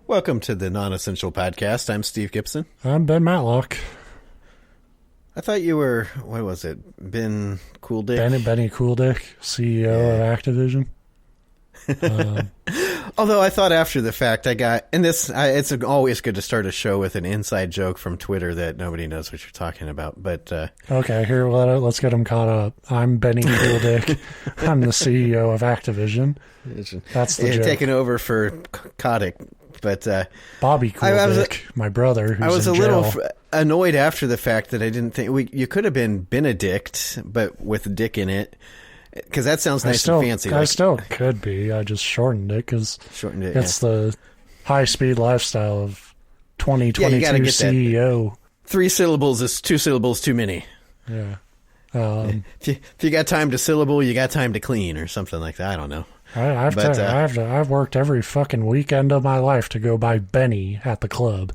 Welcome to the Non-Essential Podcast. I'm Steve Gibson. I'm Ben Matlock. I thought you were, what was it, Ben Cool Dick? Benny Cool Dick, CEO of Activision. Although I thought after the fact I got, and this, it's always good to start a show with an inside joke from Twitter that nobody knows what you're talking about, but... okay, here, let's get them caught up. I'm Benny Cool Dick. I'm the CEO of Activision. That's the joke. Taking over for Kotick, but... Bobby Cool Dick, my brother, who's I was in a jail. little annoyed after the fact that I didn't think... You could have been Benedict, but with Dick in it. Because that sounds nice and fancy. I still could be. I just shortened it because it's the high-speed lifestyle of 2022 CEO. That. 3 syllables is 2 syllables too many. Yeah. If you got time to syllable, you got time to clean or something like that. I don't know. I've worked every fucking weekend of my life to go buy Benny at the club.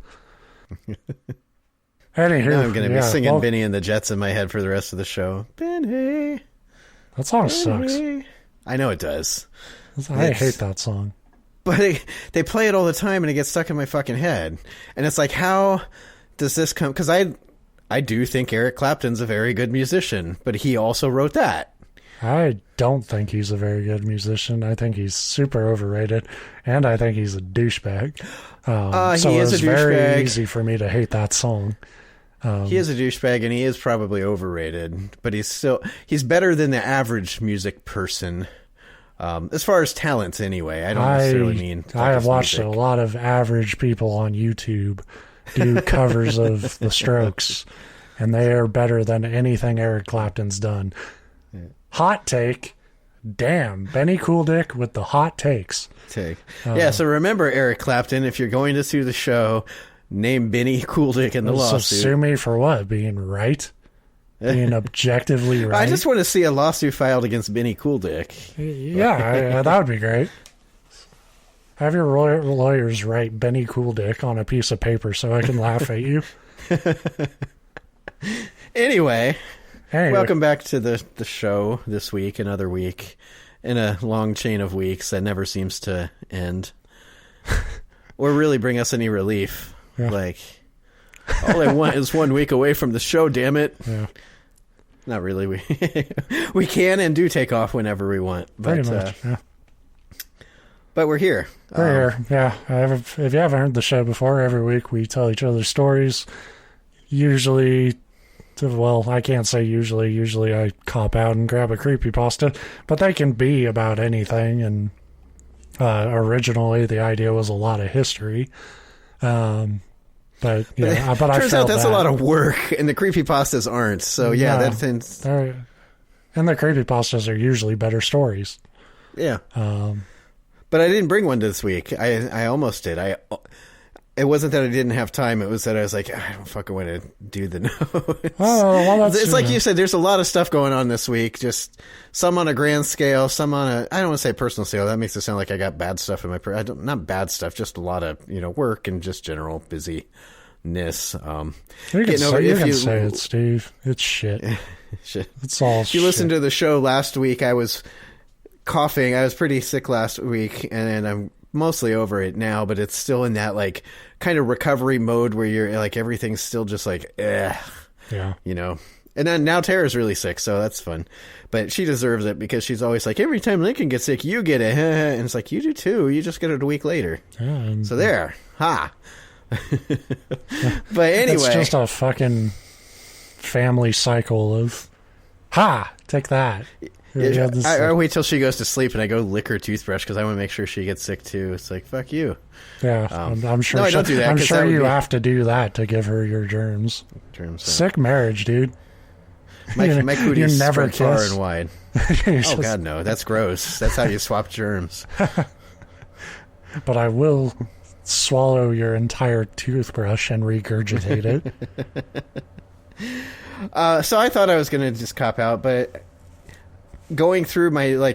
Anywho, now I'm going to be singing Benny and the Jets in my head for the rest of the show. Benny. That song sucks. I know it does. I hate that song. But they play it all the time and it gets stuck in my fucking head. And it's like, how does this come? Because I do think Eric Clapton's a very good musician, but he also wrote that. I don't think he's a very good musician. I think he's super overrated, and I think he's a douchebag. So he is a douchebag. Very easy for me to hate that song. He is a douchebag, and he is probably overrated, but he's better than the average music person, as far as talents anyway. I don't necessarily mean... I have watched a lot of average people on YouTube do covers of The Strokes, and they are better than anything Eric Clapton's done. Yeah. Hot take. Damn, Benny Cool Dick with the hot takes. So remember, Eric Clapton, if you're going to sue the show... Name Benny Cool Dick in the lawsuit. Sue me for what? Being right? Being objectively right? I just want to see a lawsuit filed against Benny Cool Dick. Yeah, that would be great. Have your lawyers write Benny Cool Dick on a piece of paper so I can laugh at you. Anyway, welcome back to the show this week, another week, in a long chain of weeks that never seems to end. Or really bring us any relief. Yeah. Like, all I want is 1 week away from the show, damn it. Yeah. Not really. We can and do take off whenever we want. But, pretty much, yeah. But we're here. We're here, yeah. If you haven't heard the show before, every week we tell each other stories. Usually, well, I can't say usually. Usually I cop out and grab a creepypasta. But they can be about anything, and originally the idea was a lot of history. But I turns out that's a lot of work, and the creepypastas aren't. So that's and the creepypastas are usually better stories. Yeah. But I didn't bring one this week. I almost did. It wasn't that I didn't have time. It was that I was like, I don't fucking want to do the notes. It's like you said, there's a lot of stuff going on this week. Just some on a grand scale, some on I don't want to say personal scale. That makes it sound like I got bad stuff in my... not bad stuff, just a lot of, work and just general busyness. You can say it, Steve. It's shit. Shit. It's all If you listened to the show last week, I was coughing. I was pretty sick last week, and I'm mostly over it now, but it's still in that like kind of recovery mode where you're like everything's still just like and then now Tara's really sick, so that's fun, but she deserves it because she's always like, every time Lincoln gets sick you get it, and it's like, you do too, you just get it a week later. So there, but anyway, it's just a fucking family cycle of take that. I wait till she goes to sleep and I go lick her toothbrush because I want to make sure she gets sick too. It's like, fuck you. Yeah, I'm sure. No, I don't do that. I'm sure you have to do that to give her your germs. Sick marriage, dude. My cooties never spread far and wide. Oh God, no, that's gross. That's how you swap germs. But I will swallow your entire toothbrush and regurgitate it. So I thought I was going to just cop out, but going through my,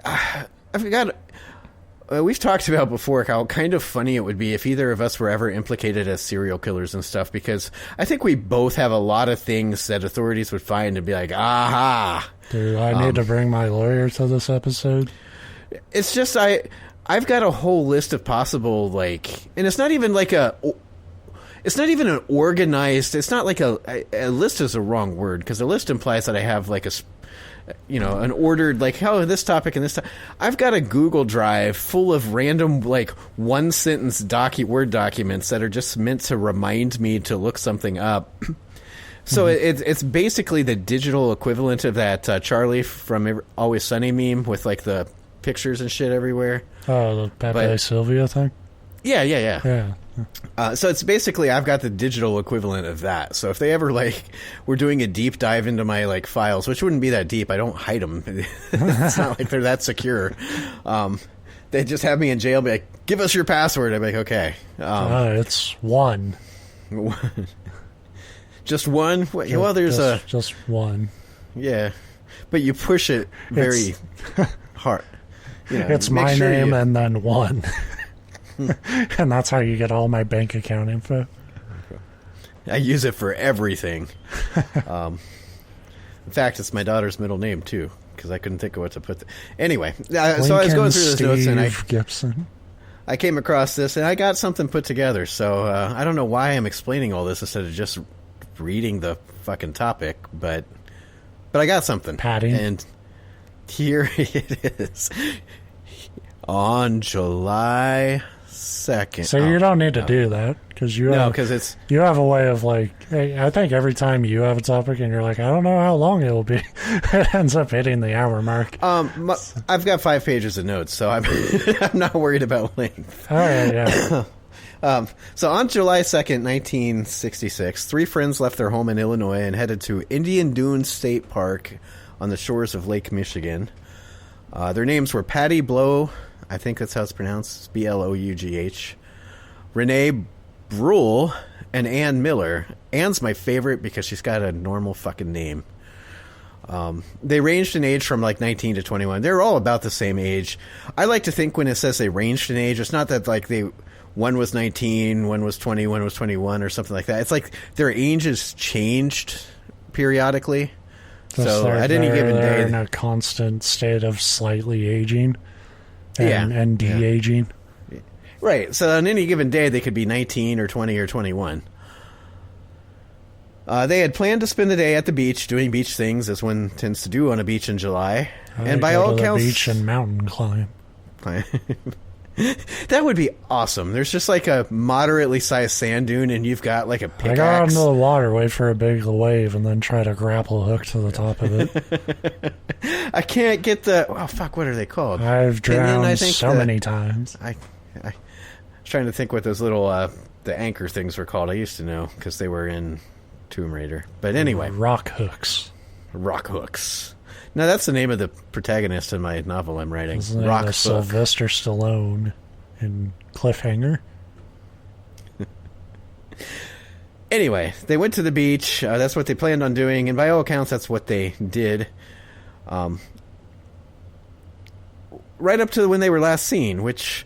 I forgot, we've talked about before how kind of funny it would be if either of us were ever implicated as serial killers and stuff, because I think we both have a lot of things that authorities would find and be like, aha. Do I need to bring my lawyer to this episode? It's just, I've got a whole list of possible, like, and it's not even like it's not even an organized, it's not like a list is a wrong word, because a list implies that I have like an ordered, like, oh, this topic and this topic. I've got a Google Drive full of random, like, one-sentence Word documents that are just meant to remind me to look something up. So it's basically the digital equivalent of that Charlie from Always Sunny meme with, like, the pictures and shit everywhere. Oh, the Pepe Sylvia thing? Yeah. So it's basically, I've got the digital equivalent of that. So if they ever, like, were doing a deep dive into my, like, files, which wouldn't be that deep, I don't hide them. It's not like they're that secure. They just have me in jail, be like, give us your password. I'm like, okay. It's one. Just one? Well, there's just one. Yeah. But you push it very hard. You know, it's my name and then one. And that's how you get all my bank account info. I use it for everything. In fact, it's my daughter's middle name, too, because I couldn't think of what to put. Anyway, so I was going through those notes, and Gibson. I came across this, and I got something put together. So I don't know why I'm explaining all this instead of just reading the fucking topic, but I got something. Patty. And here it is. On July 2nd. So you don't need to do that, because you have a way of, like, hey, I think every time you have a topic and you're like, I don't know how long it will be, it ends up hitting the hour mark. I've got 5 pages of notes, so I'm I'm not worried about length. All right, yeah. So on July 2nd, 1966, 3 friends left their home in Illinois and headed to Indian Dunes State Park on the shores of Lake Michigan. Their names were Patty Blow, I think that's how it's pronounced, Blough, Renee Brule, and Ann Miller. Ann's my favorite because she's got a normal fucking name. They ranged in age from like 19 to 21. They're all about the same age. I like to think when it says they ranged in age, it's not that like one was 19, one was 20, one was 21 or something like that. It's like their ages changed periodically. So at any given day, they're in a constant state of slightly aging and de-aging. Yeah. Right. So on any given day, they could be 19 or 20 or 21. They had planned to spend the day at the beach doing beach things, as one tends to do on a beach in July. And by all accounts, beach and mountain climb. That would be awesome. There's just like a moderately sized sand dune, and you've got like a pickaxe. I got out into the water, wait for a big wave, and then try to grapple hook to the top of it. I can't get the... Oh, fuck, what are they called? I've drowned so many times. I was trying to think what those little the anchor things were called. I used to know, because they were in Tomb Raider. But anyway. Rock hooks. Rock hooks. Now, that's the name of the protagonist in my novel I'm writing. Rock Hook. Sylvester Stallone in Cliffhanger. Anyway, they went to the beach. That's what they planned on doing, and by all accounts, that's what they did. Right up to when they were last seen, which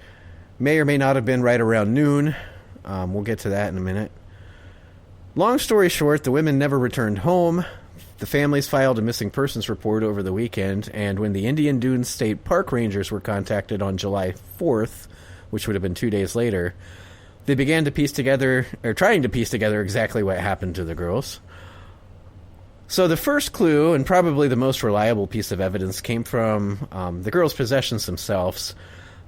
may or may not have been right around noon. We'll get to that in a minute. Long story short, the women never returned home. The families filed a missing persons report over the weekend, and when the Indian Dunes State Park Rangers were contacted on July 4th, which would have been 2 days later, they began to piece together, or trying to piece together exactly what happened to the girls. So the first clue, and probably the most reliable piece of evidence, came from the girls' possessions themselves.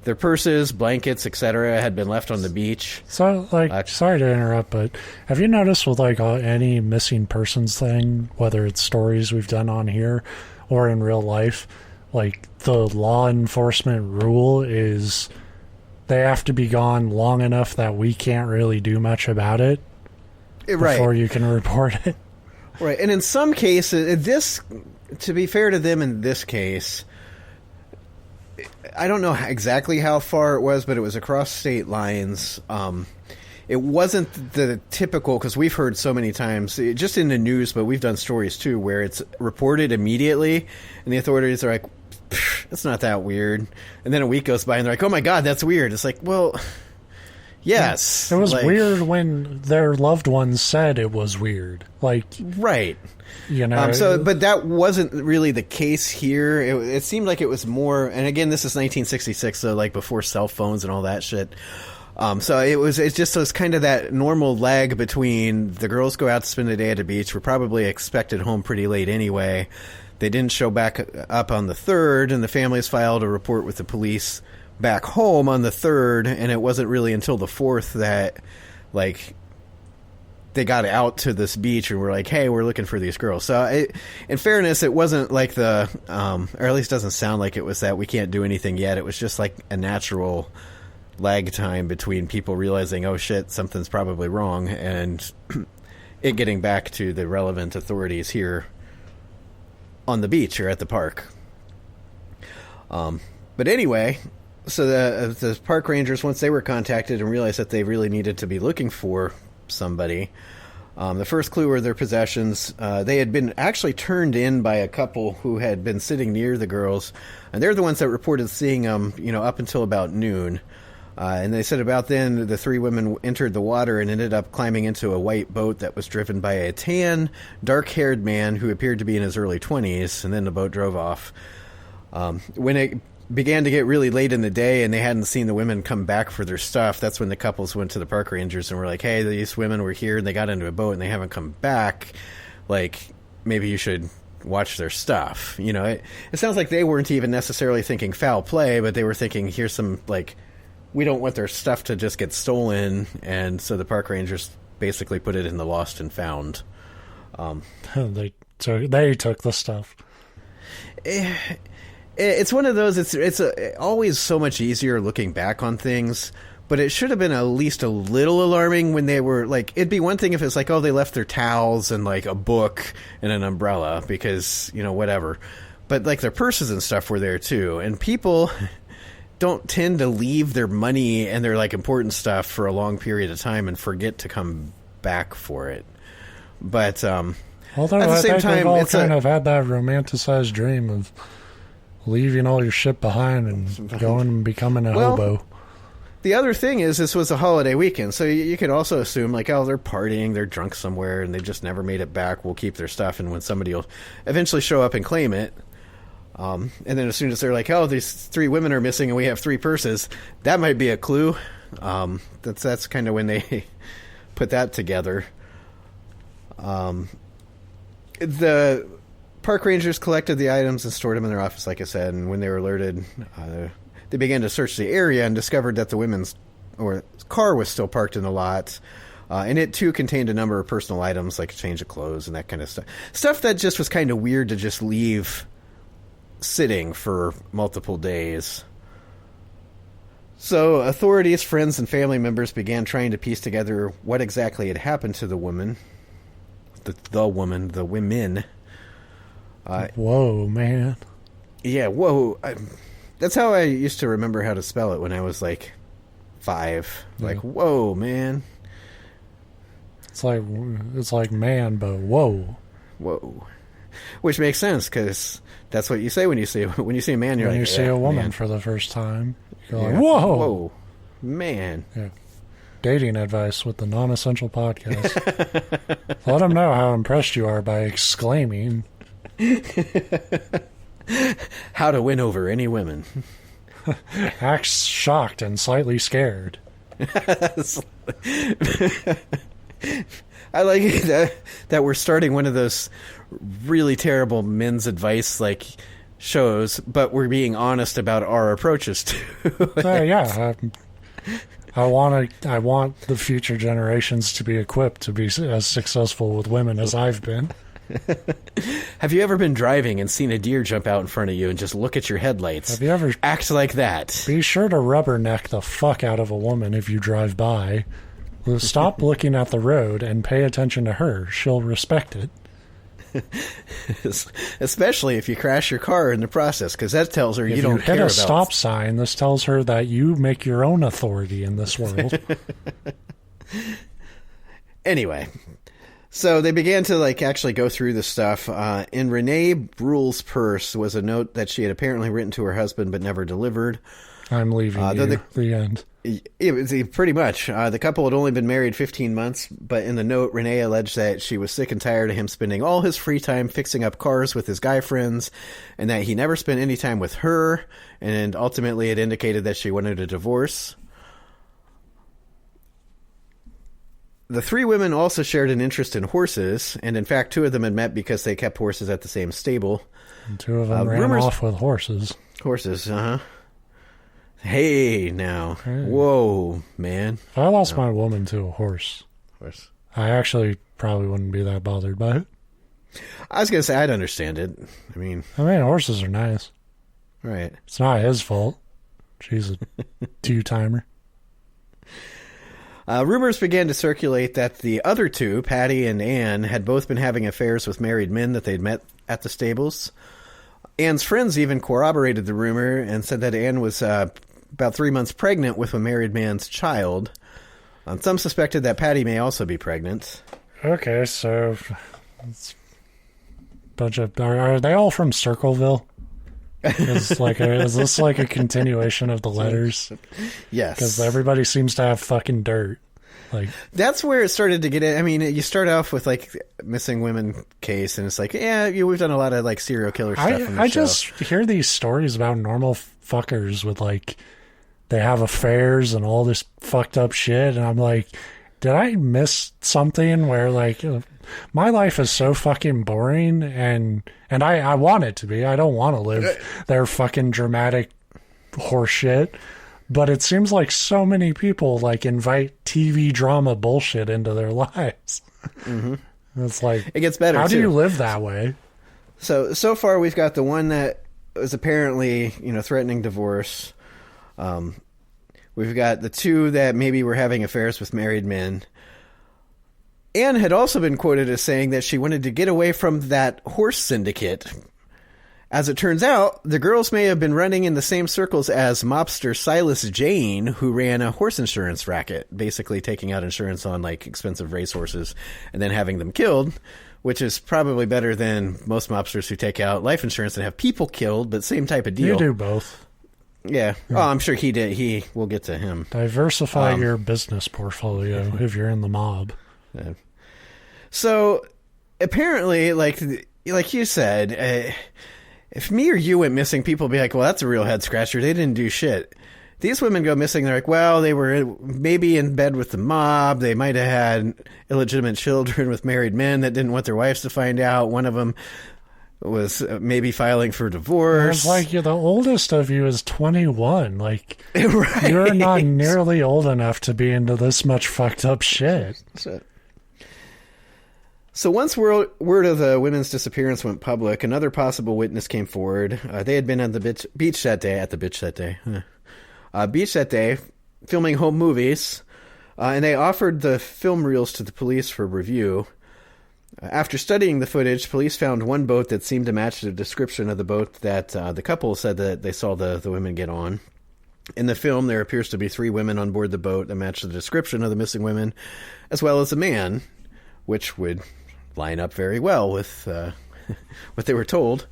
Their purses, blankets, etc. had been left on the beach. So, like, sorry to interrupt, but have you noticed with, like, any missing persons thing, whether it's stories we've done on here or in real life, like, the law enforcement rule is they have to be gone long enough that we can't really do much about it before you can report it. Right, and in some cases, to be fair to them in this case... I don't know exactly how far it was, but it was across state lines. It wasn't the typical, because we've heard so many times, just in the news, but we've done stories too, where it's reported immediately, and the authorities are like, it's not that weird. And then a week goes by, and they're like, oh my God, that's weird. It's like, well, Yes. It was weird when their loved ones said it was weird. Like, right. You know. But that wasn't really the case here. It seemed like it was more, and again, this is 1966, so like before cell phones and all that shit. So it just was kind of that normal lag between the girls go out to spend the day at the beach. Were probably expected home pretty late anyway. They didn't show back up on the 3rd, and the families filed a report with the police back home on the 3rd, and it wasn't really until the 4th that, like, they got out to this beach and were like, hey, we're looking for these girls. So, in fairness, it wasn't like or at least doesn't sound like it was that we can't do anything yet. It was just like a natural lag time between people realizing, oh shit, something's probably wrong, and it getting back to the relevant authorities here on the beach or at the park. But anyway, so the park rangers, once they were contacted and realized that they really needed to be looking for somebody, the first clue were their possessions. They had been actually turned in by a couple who had been sitting near the girls, and they're the ones that reported seeing them, up until about noon. And they said about then the 3 women entered the water and ended up climbing into a white boat that was driven by a tan, dark-haired man who appeared to be in his early 20s, and then the boat drove off. When it began to get really late in the day and they hadn't seen the women come back for their stuff, that's when the couples went to the park rangers and were like, hey, these women were here and they got into a boat and they haven't come back. Like, maybe you should watch their stuff. It sounds like they weren't even necessarily thinking foul play, but they were thinking, here's some, like, we don't want their stuff to just get stolen, and so the park rangers basically put it in the lost and found. They took the stuff. It's one of those. It's always so much easier looking back on things, but it should have been at least a little alarming when they were like. It'd be one thing if it's like, oh, they left their towels and like a book and an umbrella because whatever, but like their purses and stuff were there too, and people don't tend to leave their money and their like important stuff for a long period of time and forget to come back for it. But although at the same time, we've all kind of had that romanticized dream of leaving all your shit behind and going and becoming a hobo. The other thing is, this was a holiday weekend, so you could also assume, like, oh, they're partying, they're drunk somewhere, and they just never made it back. We'll keep their stuff, and when somebody will eventually show up and claim it, and then as soon as they're like, oh, these 3 women are missing and we have 3 purses, that might be a clue. That's kind of when they put that together. The park rangers collected the items and stored them in their office, like I said, and when they were alerted, they began to search the area and discovered that the women's car was still parked in the lot. And it, too, contained a number of personal items, like a change of clothes and that kind of stuff. Stuff that just was kind of weird to just leave sitting for multiple days. So authorities, friends, and family members began trying to piece together what exactly had happened to the woman. The women. Whoa, man. Yeah, whoa. That's how I used to remember how to spell it when I was like 5. Yeah. Like, whoa, man. It's like man, but whoa. Whoa. Which makes sense, because that's what you say when you see a man. You're when like, you see a woman man. For the first time, you're like, whoa. Whoa, man. Yeah. Dating advice with the Non-Essential Podcast. Let them know how impressed you are by exclaiming. How to win over any women. Act shocked and slightly scared. I like that we're starting one of those really terrible men's advice like shows, but we're being honest about our approaches to it. Yeah. I want the future generations to be equipped to be as successful with women as I've been. Have you ever been driving and seen a deer jump out in front of you and just look at your headlights? Have you ever act like that? Be sure to rubberneck the fuck out of a woman if you drive by. Stop looking at the road and pay attention to her. She'll respect it. Especially if you crash your car in the process, because that tells her you don't care about... If you hit a stop sign, this tells her that you make your own authority in this world. Anyway, so they began to actually go through the stuff. In Renee Brule's purse was a note that she had apparently written to her husband but never delivered. I'm leaving you. The end. It was pretty much. The couple had only been married 15 months, but in the note, Renee alleged that she was sick and tired of him spending all his free time fixing up cars with his guy friends, and that he never spent any time with her, and ultimately it indicated that she wanted a divorce. The three women also shared an interest in horses, and in fact, two of them had met because they kept horses at the same stable. And two of them ran off with horses. Horses, Hey, now. Hey. Whoa, man. If I lost my woman to a horse, I actually probably wouldn't be that bothered by it. I was going to say, I'd understand it. I mean, horses are nice. Right. It's not his fault. She's a two-timer. Rumors began to circulate that the other two, Patty and Anne, had both been having affairs with married men that they'd met at the stables. Anne's friends even corroborated the rumor and said that Anne was about 3 months pregnant with a married man's child. Some suspected that Patty may also be pregnant. Okay, so it's are they all from Circleville? Is this like a continuation of the letters? Yes, because everybody seems to have fucking dirt. Like, that's where it started to get in. I mean, you start off with like missing women case, and it's like, we've done a lot of like serial killer stuff. I just hear these stories about normal fuckers with like they have affairs and all this fucked up shit, and I'm like, did I miss something where like my life is so fucking boring, and I want it to be. I don't want to live their fucking dramatic horse shit. But it seems like so many people like invite TV drama bullshit into their lives. Mm-hmm. It's like, it gets better. How do you live that way? So far we've got the one that was apparently, threatening divorce. We've got the two that maybe were having affairs with married men. Anne had also been quoted as saying that she wanted to get away from that horse syndicate. As it turns out, the girls may have been running in the same circles as mobster Silas Jane, who ran a horse insurance racket, basically taking out insurance on like expensive racehorses and then having them killed, which is probably better than most mobsters who take out life insurance and have people killed, but same type of deal. You do both. Yeah. Oh, I'm sure he did. We'll get to him. Diversify your business portfolio if you're in the mob. So apparently, like you said, if me or you went missing, people would be like, well, that's a real head scratcher. They didn't do shit. These women go missing. They're like, well, they were maybe in bed with the mob. They might have had illegitimate children with married men that didn't want their wives to find out. One of them was maybe filing for divorce. It's like the oldest of you is 21. Like, right. You're not nearly old enough to be into this much fucked up shit. So once word of the women's disappearance went public, another possible witness came forward. They had been at the beach that day, filming home movies, and they offered the film reels to the police for review. After studying the footage, police found one boat that seemed to match the description of the boat that the couple said that they saw the women get on. In the film, there appears to be 3 women on board the boat that match the description of the missing women, as well as a man, which would line up very well with what they were told.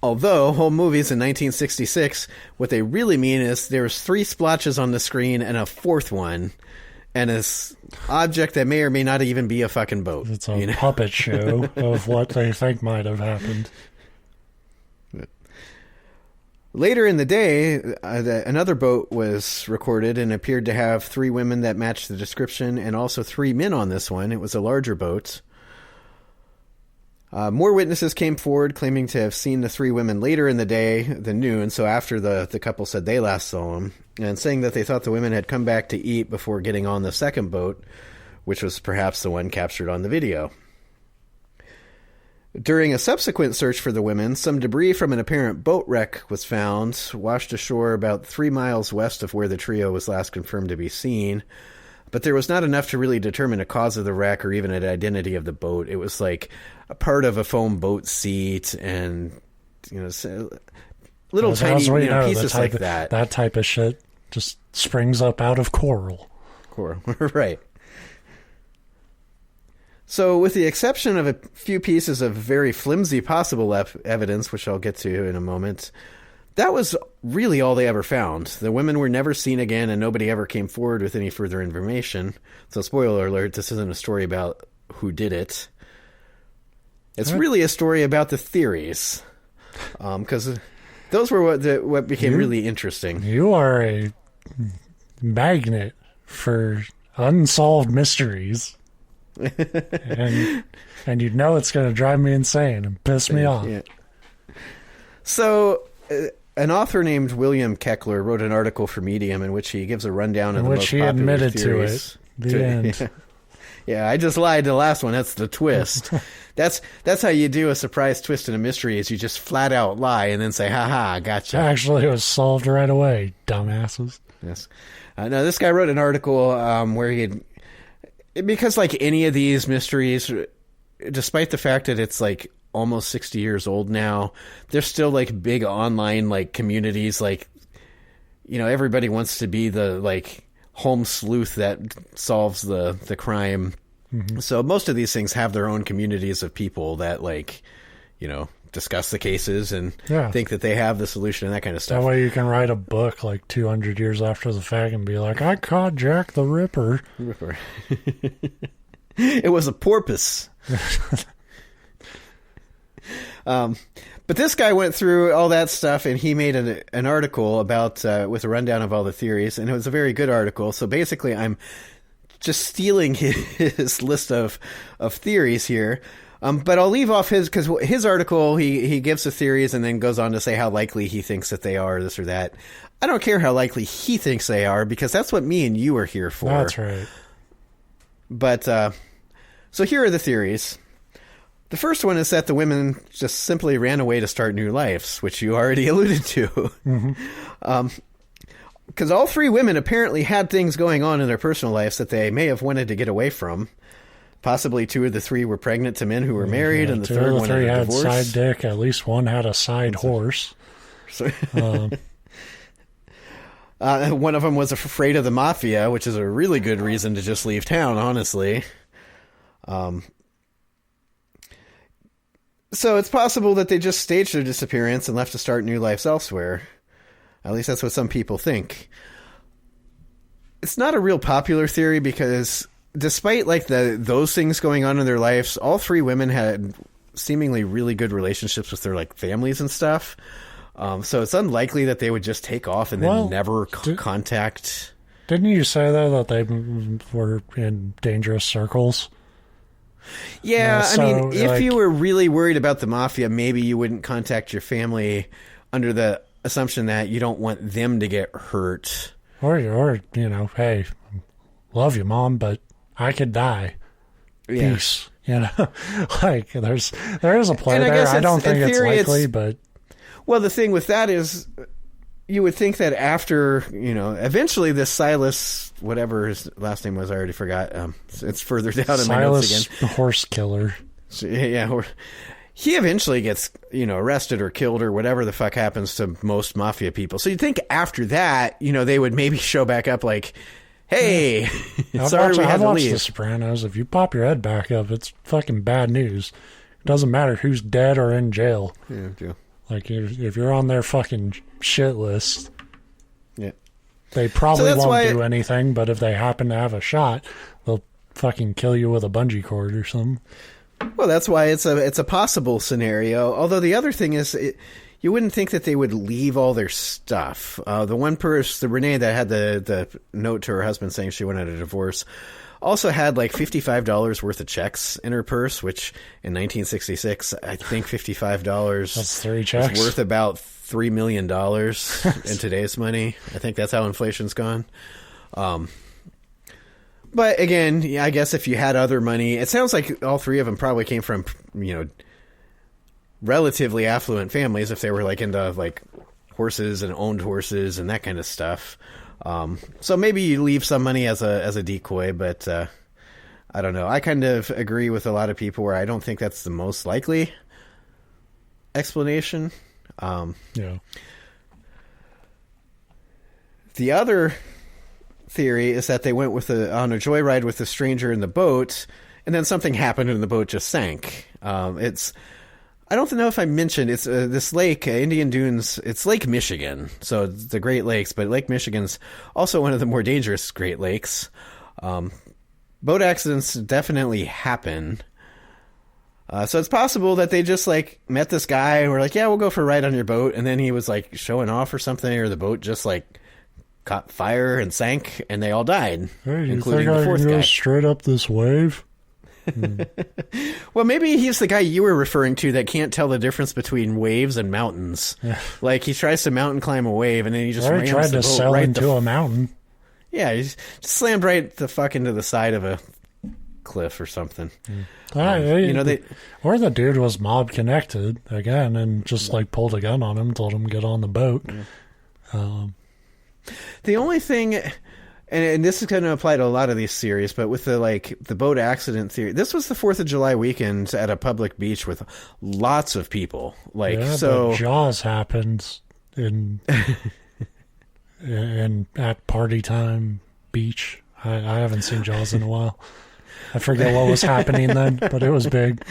Although, home movies in 1966, what they really mean is there's 3 splotches on the screen and a 4th one, and this object that may or may not even be a fucking boat. It's a puppet show of what they think might have happened. Later in the day, another boat was recorded and appeared to have 3 women that matched the description and also 3 men on this one. It was a larger boat. More witnesses came forward claiming to have seen the 3 women later in the day than noon, so after the couple said they last saw them, and saying that they thought the women had come back to eat before getting on the second boat, which was perhaps the one captured on the video. During a subsequent search for the women, some debris from an apparent boat wreck was found, washed ashore about 3 miles west of where the trio was last confirmed to be seen. But there was not enough to really determine a cause of the wreck or even an identity of the boat. It was like a part of a foam boat seat and, little tiny pieces like that. That type of shit just springs up out of coral. Right. So with the exception of a few pieces of very flimsy possible evidence, which I'll get to in a moment, that was really all they ever found. The women were never seen again, and nobody ever came forward with any further information. So, spoiler alert, this isn't a story about who did it. It's really a story about the theories, because those were what became really interesting. You are a magnet for unsolved mysteries. and you know it's going to drive me insane and piss me off. Yeah. So, an author named William Keckler wrote an article for Medium in which he gives a rundown of the most popular admitted theories. To it. The end. Yeah, I just lied to the last one. That's the twist. That's how you do a surprise twist in a mystery, is you just flat out lie and then say, ha, gotcha. Actually, it was solved right away, dumbasses. Yes. No, this guy wrote an article where he had... Because like any of these mysteries, despite the fact that it's like almost 60 years old now, there's still like big online like communities, like, you know, everybody wants to be the like home sleuth that solves the crime. Mm-hmm. So most of these things have their own communities of people that like, you know, discuss the cases and think that they have the solution and that kind of stuff. That way you can write a book like 200 years after the fact and be like, I caught Jack the Ripper. It was a porpoise. But this guy went through all that stuff and he made an article about with a rundown of all the theories, and it was a very good article. So basically I'm just stealing his list of theories here. But I'll leave off because his article, he gives the theories and then goes on to say how likely he thinks that they are, this or that. I don't care how likely he thinks they are, because that's what me and you are here for. That's right. But, so here are the theories. The first one is that the women just simply ran away to start new lives, which you already alluded to. Mm-hmm. Because all three women apparently had things going on in their personal lives that they may have wanted to get away from. Possibly two of the three were pregnant to men who were married, and the third one had a divorce. Side dick. At least one had a side horse. One of them was afraid of the mafia, which is a really good reason to just leave town, honestly. So it's possible that they just staged their disappearance and left to start new lives elsewhere. At least that's what some people think. It's not a real popular theory because despite like those things going on in their lives, all three women had seemingly really good relationships with their like families and stuff. So it's unlikely that they would just take off and then never contact. Didn't you say though that they were in dangerous circles? Yeah, so, I mean, if you were really worried about the mafia, maybe you wouldn't contact your family under the assumption that you don't want them to get hurt. Or you know, hey, love you, Mom, but I could die. Yeah. Peace. You know, like there is a play there. I don't think it's likely, but well, the thing with that is, you would think that after, you know, eventually this Silas, whatever his last name was, I already forgot. It's further down in my notes again. Silas Horse Killer. So, yeah, he eventually gets, you know, arrested or killed or whatever the fuck happens to most mafia people. So you'd think after that, you know, they would maybe show back up like, hey, sorry we had to leave. The Sopranos. If you pop your head back up, it's fucking bad news. It doesn't matter who's dead or in jail. Yeah, true. Like, if you're on their fucking shit list, yeah, they probably won't do anything, but if they happen to have a shot, they'll fucking kill you with a bungee cord or something. Well, that's why it's a possible scenario. Although the other thing is, you wouldn't think that they would leave all their stuff. The one person, the Renee that had the note to her husband saying she wanted a divorce, also had like $55 worth of checks in her purse, which in 1966, I think $55 that's 3 checks. is worth about $3 million in today's money. I think that's how inflation's gone. But again, I guess if you had other money, it sounds like all three of them probably came from, you know, relatively affluent families if they were like into like horses and owned horses and that kind of stuff. So maybe you leave some money as a decoy, but I don't know. I kind of agree with a lot of people where I don't think that's the most likely explanation. Yeah. The other theory is that they went on a joyride with a stranger in the boat, and then something happened and the boat just sank. I don't know if I mentioned, it's this lake, Indian Dunes, it's Lake Michigan. So it's the Great Lakes, but Lake Michigan's also one of the more dangerous Great Lakes. Boat accidents definitely happen. So it's possible that they just like met this guy and were like, yeah, we'll go for a ride on your boat. And then he was like showing off or something, or the boat just like caught fire and sank and they all died, hey, including the fourth guy. Straight up this wave? Well, maybe he's the guy you were referring to that can't tell the difference between waves and mountains. Yeah. Like he tries to mountain climb a wave and then he just rams tried the to boat sell right into a mountain. Yeah, he just slammed right the fuck into the side of a cliff or something. Or the dude was mob connected again and just like pulled a gun on him, told him to get on the boat. The only thing, and this is going to apply to a lot of these theories, but with the boat accident theory, this was the 4th of July weekend at a public beach with lots of people. But Jaws happened at party time beach. I haven't seen Jaws in a while. I forget what was happening then, but it was big.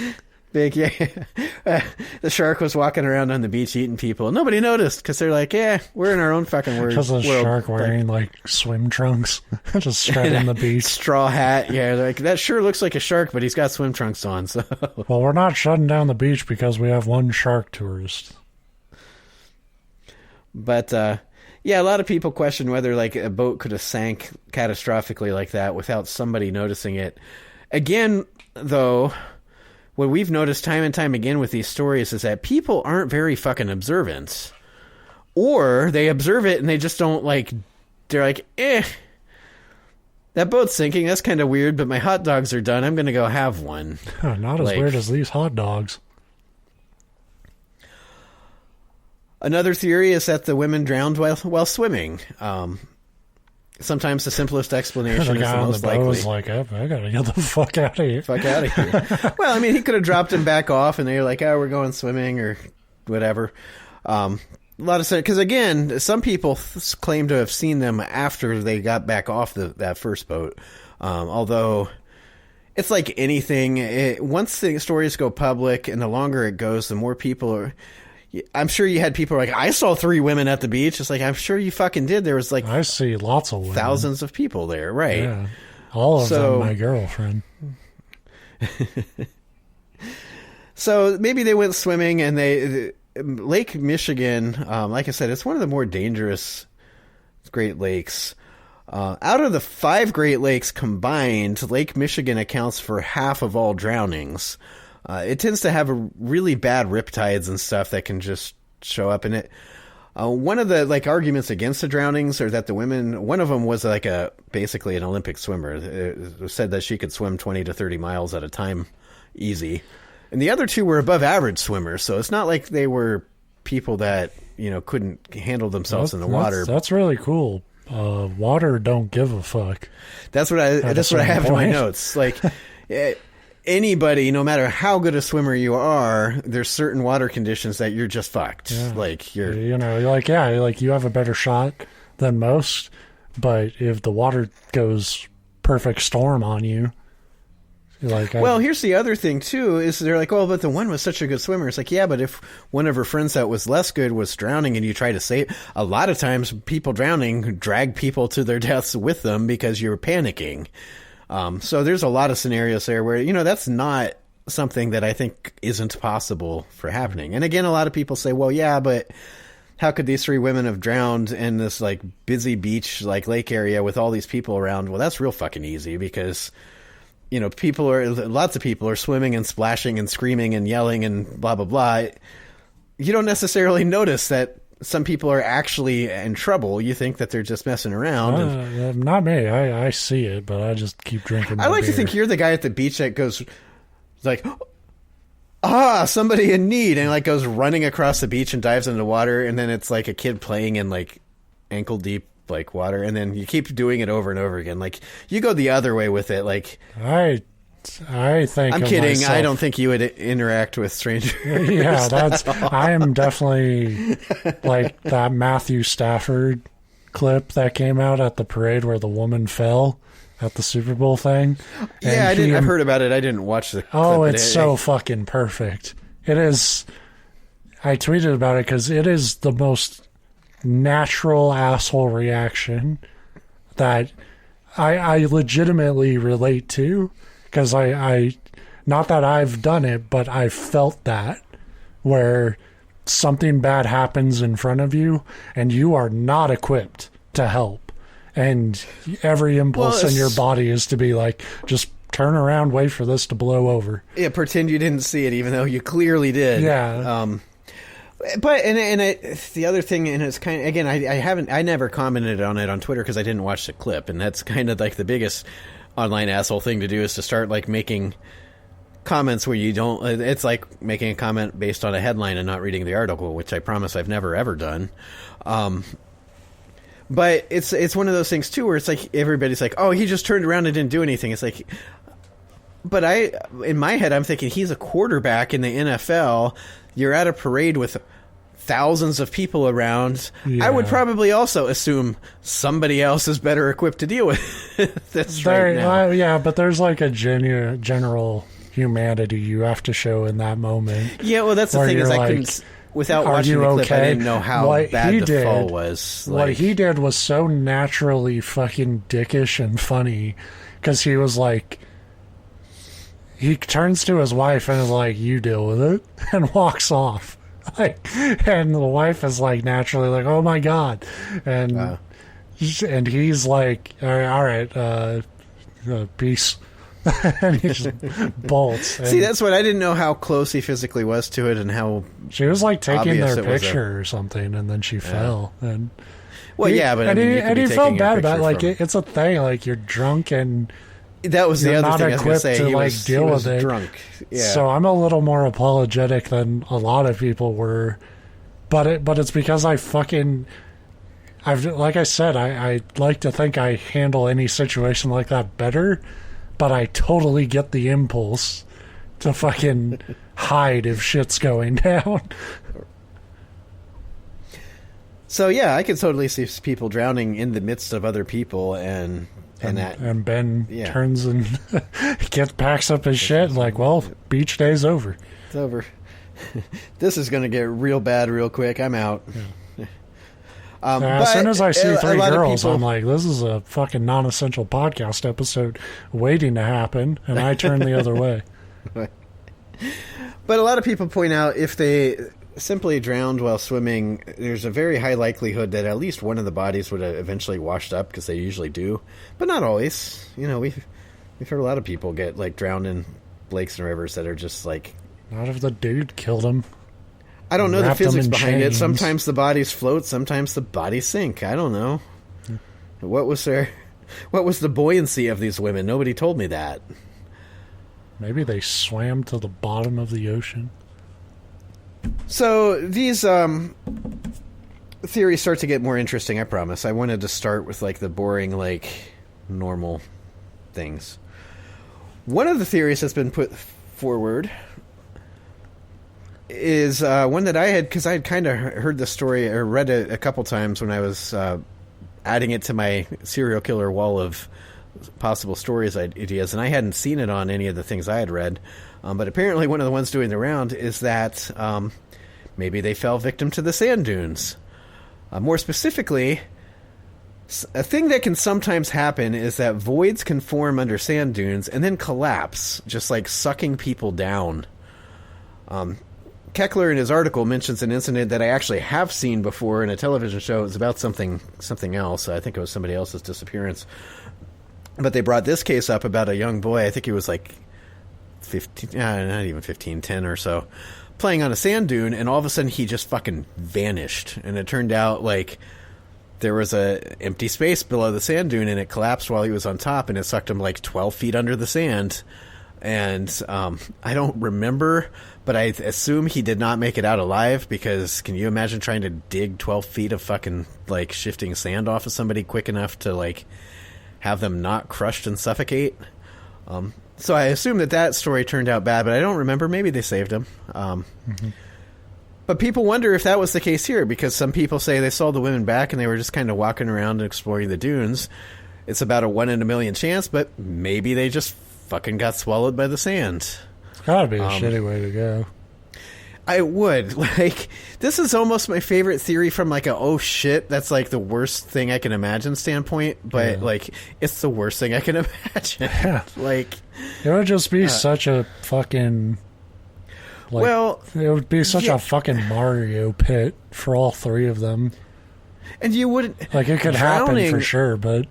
Big, yeah. The shark was walking around on the beach eating people. Nobody noticed because they're like, yeah, we're in our own fucking world. Just a shark wearing like swim trunks, just strutting the beach. Straw hat, yeah. Like that sure looks like a shark, but he's got swim trunks on. So, well, we're not shutting down the beach because we have one shark tourist. But yeah, a lot of people question whether like a boat could have sank catastrophically like that without somebody noticing it. Again, though, what we've noticed time and time again with these stories is that people aren't very fucking observant. Or they observe it and they just don't like, they're like, that boat's sinking, that's kind of weird, but my hot dogs are done, I'm going to go have one. Not as weird as these hot dogs. Another theory is that the women drowned while swimming. Sometimes the simplest explanation is the most likely. Was like, I gotta get the fuck out of here. Fuck out of here. Well, I mean, he could have dropped him back off, and they were like, "Oh, we're going swimming," or whatever. A lot of sense, because again, some people claim to have seen them after they got back off that first boat. Although it's like anything, once the stories go public, and the longer it goes, the more people are. I'm sure you had people like, I saw 3 women at the beach. It's like, I'm sure you fucking did. There was like, I see lots of women. Thousands of people there, right? Yeah. All of them my girlfriend. So maybe they went swimming and Lake Michigan, like I said, it's one of the more dangerous Great Lakes. Out of the 5 Great Lakes combined, Lake Michigan accounts for half of all drownings. It tends to have a really bad riptides and stuff that can just show up in it. One of the arguments against the drownings are that the women, one of them was basically an Olympic swimmer. It said that she could swim 20 to 30 miles at a time easy. And the other 2 were above average swimmers. So it's not like they were people that, couldn't handle themselves in the water. That's really cool. Water don't give a fuck. That's what I have in my notes. Anybody, no matter how good a swimmer you are, there's certain water conditions that you're just fucked. Yeah. You're, you have a better shot than most, but if the water goes perfect storm on you, here's the other thing too, is they're like, oh, but the one was such a good swimmer. It's like, yeah, but if one of her friends that was less good was drowning and you try to save, a lot of times people drowning drag people to their deaths with them because you're panicking. So there's a lot of scenarios there where, that's not something that I think isn't possible for happening. And again, a lot of people say, well, yeah, but how could these 3 women have drowned in this busy beach, lake area with all these people around? Well, that's real fucking easy because, lots of people are swimming and splashing and screaming and yelling and blah, blah, blah. You don't necessarily notice that some people are actually in trouble. You think that they're just messing around. Not me. I see it, but I just keep drinking. I like to think you're the guy at the beach that goes somebody in need, and goes running across the beach and dives into the water, and then it's like a kid playing in ankle deep water, and then you keep doing it over and over again. You go the other way with it. I think I'm kidding. Myself. I don't think you would interact with strangers. Yeah, I am definitely like that Matthew Stafford clip that came out at the parade where the woman fell at the Super Bowl thing. Yeah, I've heard about it. I didn't watch the clip. Oh, it's so fucking perfect. it is. I tweeted about it because it is the most natural asshole reaction that I legitimately relate to, because I not that I've done it, but I've felt that, where something bad happens in front of you and you are not equipped to help, and every impulse in your body is to be like, just turn around, wait for this to blow over. Yeah, pretend you didn't see it even though you clearly did. Yeah. But the other thing, and it's kind of, again, I never commented on it on Twitter because I didn't watch the clip, and that's kind of like the biggest online asshole thing to do, is to start like making comments where you don't. It's like making a comment based on a headline and not reading the article, which I promise I've never ever done. But it's one of those things too where it's like everybody's like, oh, he just turned around and didn't do anything. It's like, but in my head I'm thinking, he's a quarterback in the NFL. You're at a parade with thousands of people around. Yeah. I would probably also assume somebody else is better equipped to deal with this right now. Yeah, but there's like a general humanity you have to show in that moment. Yeah, well, that's the thing, is I couldn't, without watching the clip, I didn't know how bad the fall was. What he did was so naturally fucking dickish and funny, because he was like, he turns to his wife and is like, you deal with it, and walks off. And the wife is like, naturally like, oh my God. And he's like, all right, peace. And he just bolts. See, that's what I didn't know, how close he physically was to it, and how she was like taking their picture or something, and then she fell. And well, yeah, but he felt bad about it. Like, it's a thing. Like, you're drunk and that was the other thing I was going to say. To like deal with it. Drunk. Yeah. So I'm a little more apologetic than a lot of people were, but it's because like I said, I like to think I handle any situation like that better, but I totally get the impulse to fucking hide if shit's going down. So yeah, I could totally see people drowning in the midst of other people, and Ben turns and packs up his shit, like, well, beach day's over. It's over. This is going to get real bad real quick. I'm out. Yeah. As soon as I see three girls, I'm like, this is a fucking non-essential podcast episode waiting to happen, and I turn the other way. But a lot of people point out, if they simply drowned while swimming, there's a very high likelihood that at least one of the bodies would have eventually washed up, because they usually do, but not always. You know, we've heard a lot of people get like drowned in lakes and rivers that are just like, not if the dude killed him. I don't know the physics behind it. Sometimes the bodies float, sometimes the bodies sink. I don't know. What was the buoyancy of these women? Nobody told me that. Maybe they swam to the bottom of the ocean. So these theories start to get more interesting, I promise. I wanted to start with like the boring, like normal things. One of the theories that's been put forward is one that I had, because I had kind of heard the story or read it a couple times when I was adding it to my serial killer wall of possible stories ideas, and I hadn't seen it on any of the things I had read. But apparently one of the ones doing the round is that maybe they fell victim to the sand dunes. More specifically, a thing that can sometimes happen is that voids can form under sand dunes and then collapse, just like sucking people down. Keckler in his article mentions an incident that I actually have seen before in a television show. It was about something else. I think it was somebody else's disappearance. But they brought this case up about a young boy. I think he was like 15, not even 15, 10 or so, playing on a sand dune, and all of a sudden he just fucking vanished. And it turned out like there was a empty space below the sand dune, and it collapsed while he was on top, and it sucked him like 12 feet under the sand. And I don't remember, but I assume he did not make it out alive, because can you imagine trying to dig 12 feet of fucking like shifting sand off of somebody quick enough to like have them not crushed and suffocate? So I assume that story turned out bad, but I don't remember. Maybe they saved him. But people wonder if that was the case here, because some people say they saw the women back and they were just kind of walking around and exploring the dunes. It's about a 1 in a million chance, but maybe they just fucking got swallowed by the sand. It's gotta be a shitty way to go. I would. Like, this is almost my favorite theory from, like, a oh shit, that's, like, the worst thing I can imagine standpoint, but, like, it's the worst thing I can imagine. Yeah. Like... It would just be such a fucking... Like, well... It would be such a fucking Mario pit for all three of them. And you wouldn't... Like, it could happen for sure, but...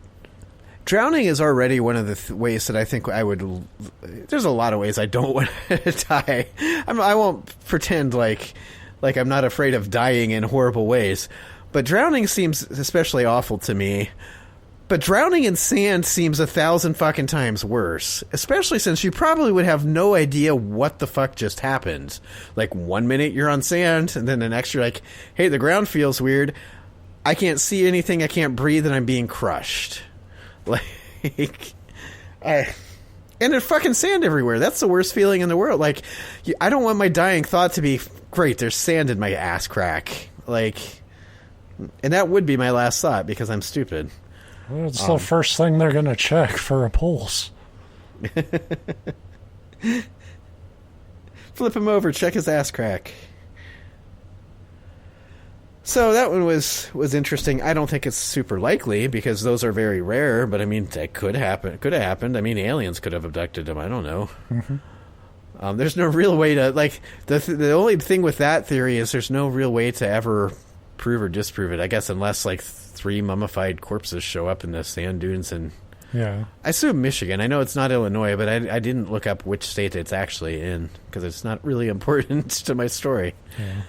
Drowning is already one of the ways that I think I would... There's a lot of ways I don't want to die. I won't pretend like I'm not afraid of dying in horrible ways. But drowning seems especially awful to me. But drowning in sand seems 1,000 fucking times worse. Especially since you probably would have no idea what the fuck just happened. Like, 1 minute you're on sand, and then the next you're like, hey, the ground feels weird. I can't see anything, I can't breathe, and I'm being crushed. Like, and there's fucking sand everywhere. That's the worst feeling in the world. Like, I don't want my dying thought to be, great, there's sand in my ass crack. Like, and that would be my last thought because I'm stupid. Well, it's the first thing they're going to check for a pulse. Flip him over, check his ass crack. So that one was interesting. I don't think it's super likely because those are very rare, but I mean, that could happen. Could have happened. I mean, aliens could have abducted him. I don't know. Mm-hmm. There's no real way to, like, the only thing with that theory is there's no real way to ever prove or disprove it, I guess, unless, like, 3 mummified corpses show up in the sand dunes. And yeah, I assume Michigan. I know it's not Illinois, but I didn't look up which state it's actually in because it's not really important to my story. Yeah.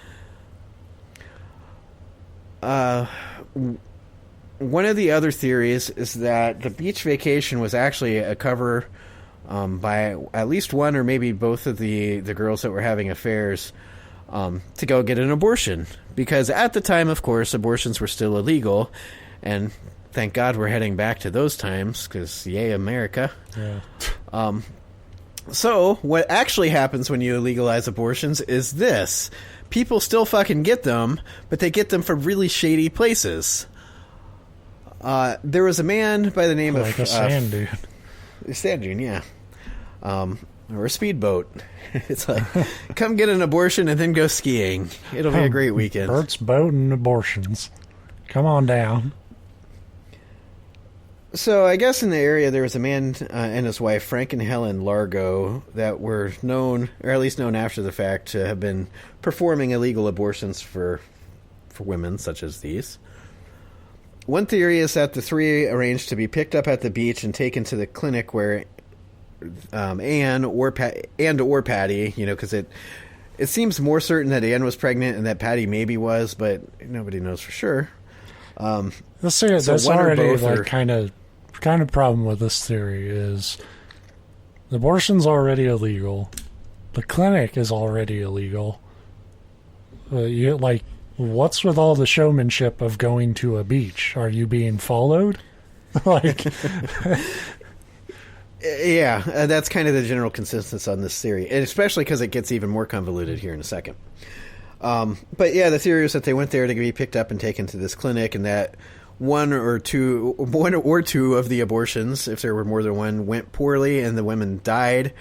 One of the other theories is that the beach vacation was actually a cover by at least one or maybe both of the girls that were having affairs to go get an abortion. Because at the time, of course, abortions were still illegal. And thank God we're heading back to those times because, yay, America. Yeah. So what actually happens when you legalize abortions is this. People still fucking get them, but they get them from really shady places. There was a man by the name like of... a sand dune. Sand dune, yeah. Or a speedboat. It's like, come get an abortion and then go skiing. It'll be a great weekend. Bert's boat and abortions. Come on down. So I guess in the area there was a man and his wife, Frank and Helen Largo, that were known, or at least known after the fact, to have been performing illegal abortions for women such as these. One theory is that the three arranged to be picked up at the beach and taken to the clinic where Anne or Patty, you know, because it seems more certain that Anne was pregnant and that Patty maybe was, but nobody knows for sure. That's already like kind of problem with this theory is the abortion's already illegal, the clinic is already illegal. You like, what's with all the showmanship of going to a beach? Are you being followed? Like, yeah, that's kind of the general consensus on this theory, and especially because it gets even more convoluted here in a second. But yeah, the theory is that they went there to be picked up and taken to this clinic, and that one or two of the abortions, if there were more than one, went poorly, and the women died,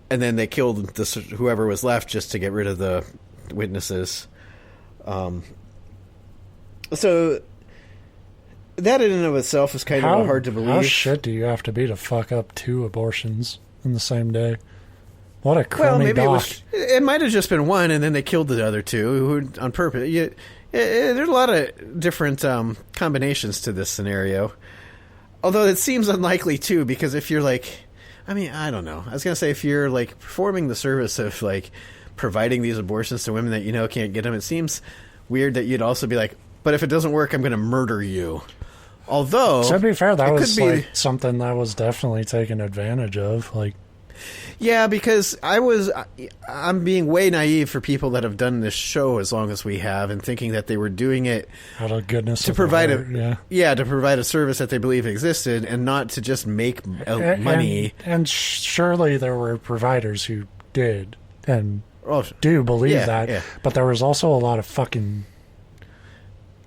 and then they killed whoever was left just to get rid of the witnesses. So that in and of itself is kind of hard to believe. How shit do you have to be to fuck up 2 abortions in the same day? What a crummy doc. It might have just been one, and then they killed the other 2 on purpose. There's a lot of different combinations to this scenario. Although it seems unlikely, too, because if you're like... I mean, I don't know. I was going to say, if you're like performing the service of like providing these abortions to women that you know can't get them, it seems weird that you'd also be like, but if it doesn't work, I'm going to murder you. Although... To be fair, that was like something that was definitely taken advantage of. Like... Yeah, because I'm being way naive for people that have done this show as long as we have, and thinking that they were doing it out of goodness to provide to provide a service that they believe existed, and not to just make money. And surely there were providers who did and do believe that, yeah. But there was also a lot of fucking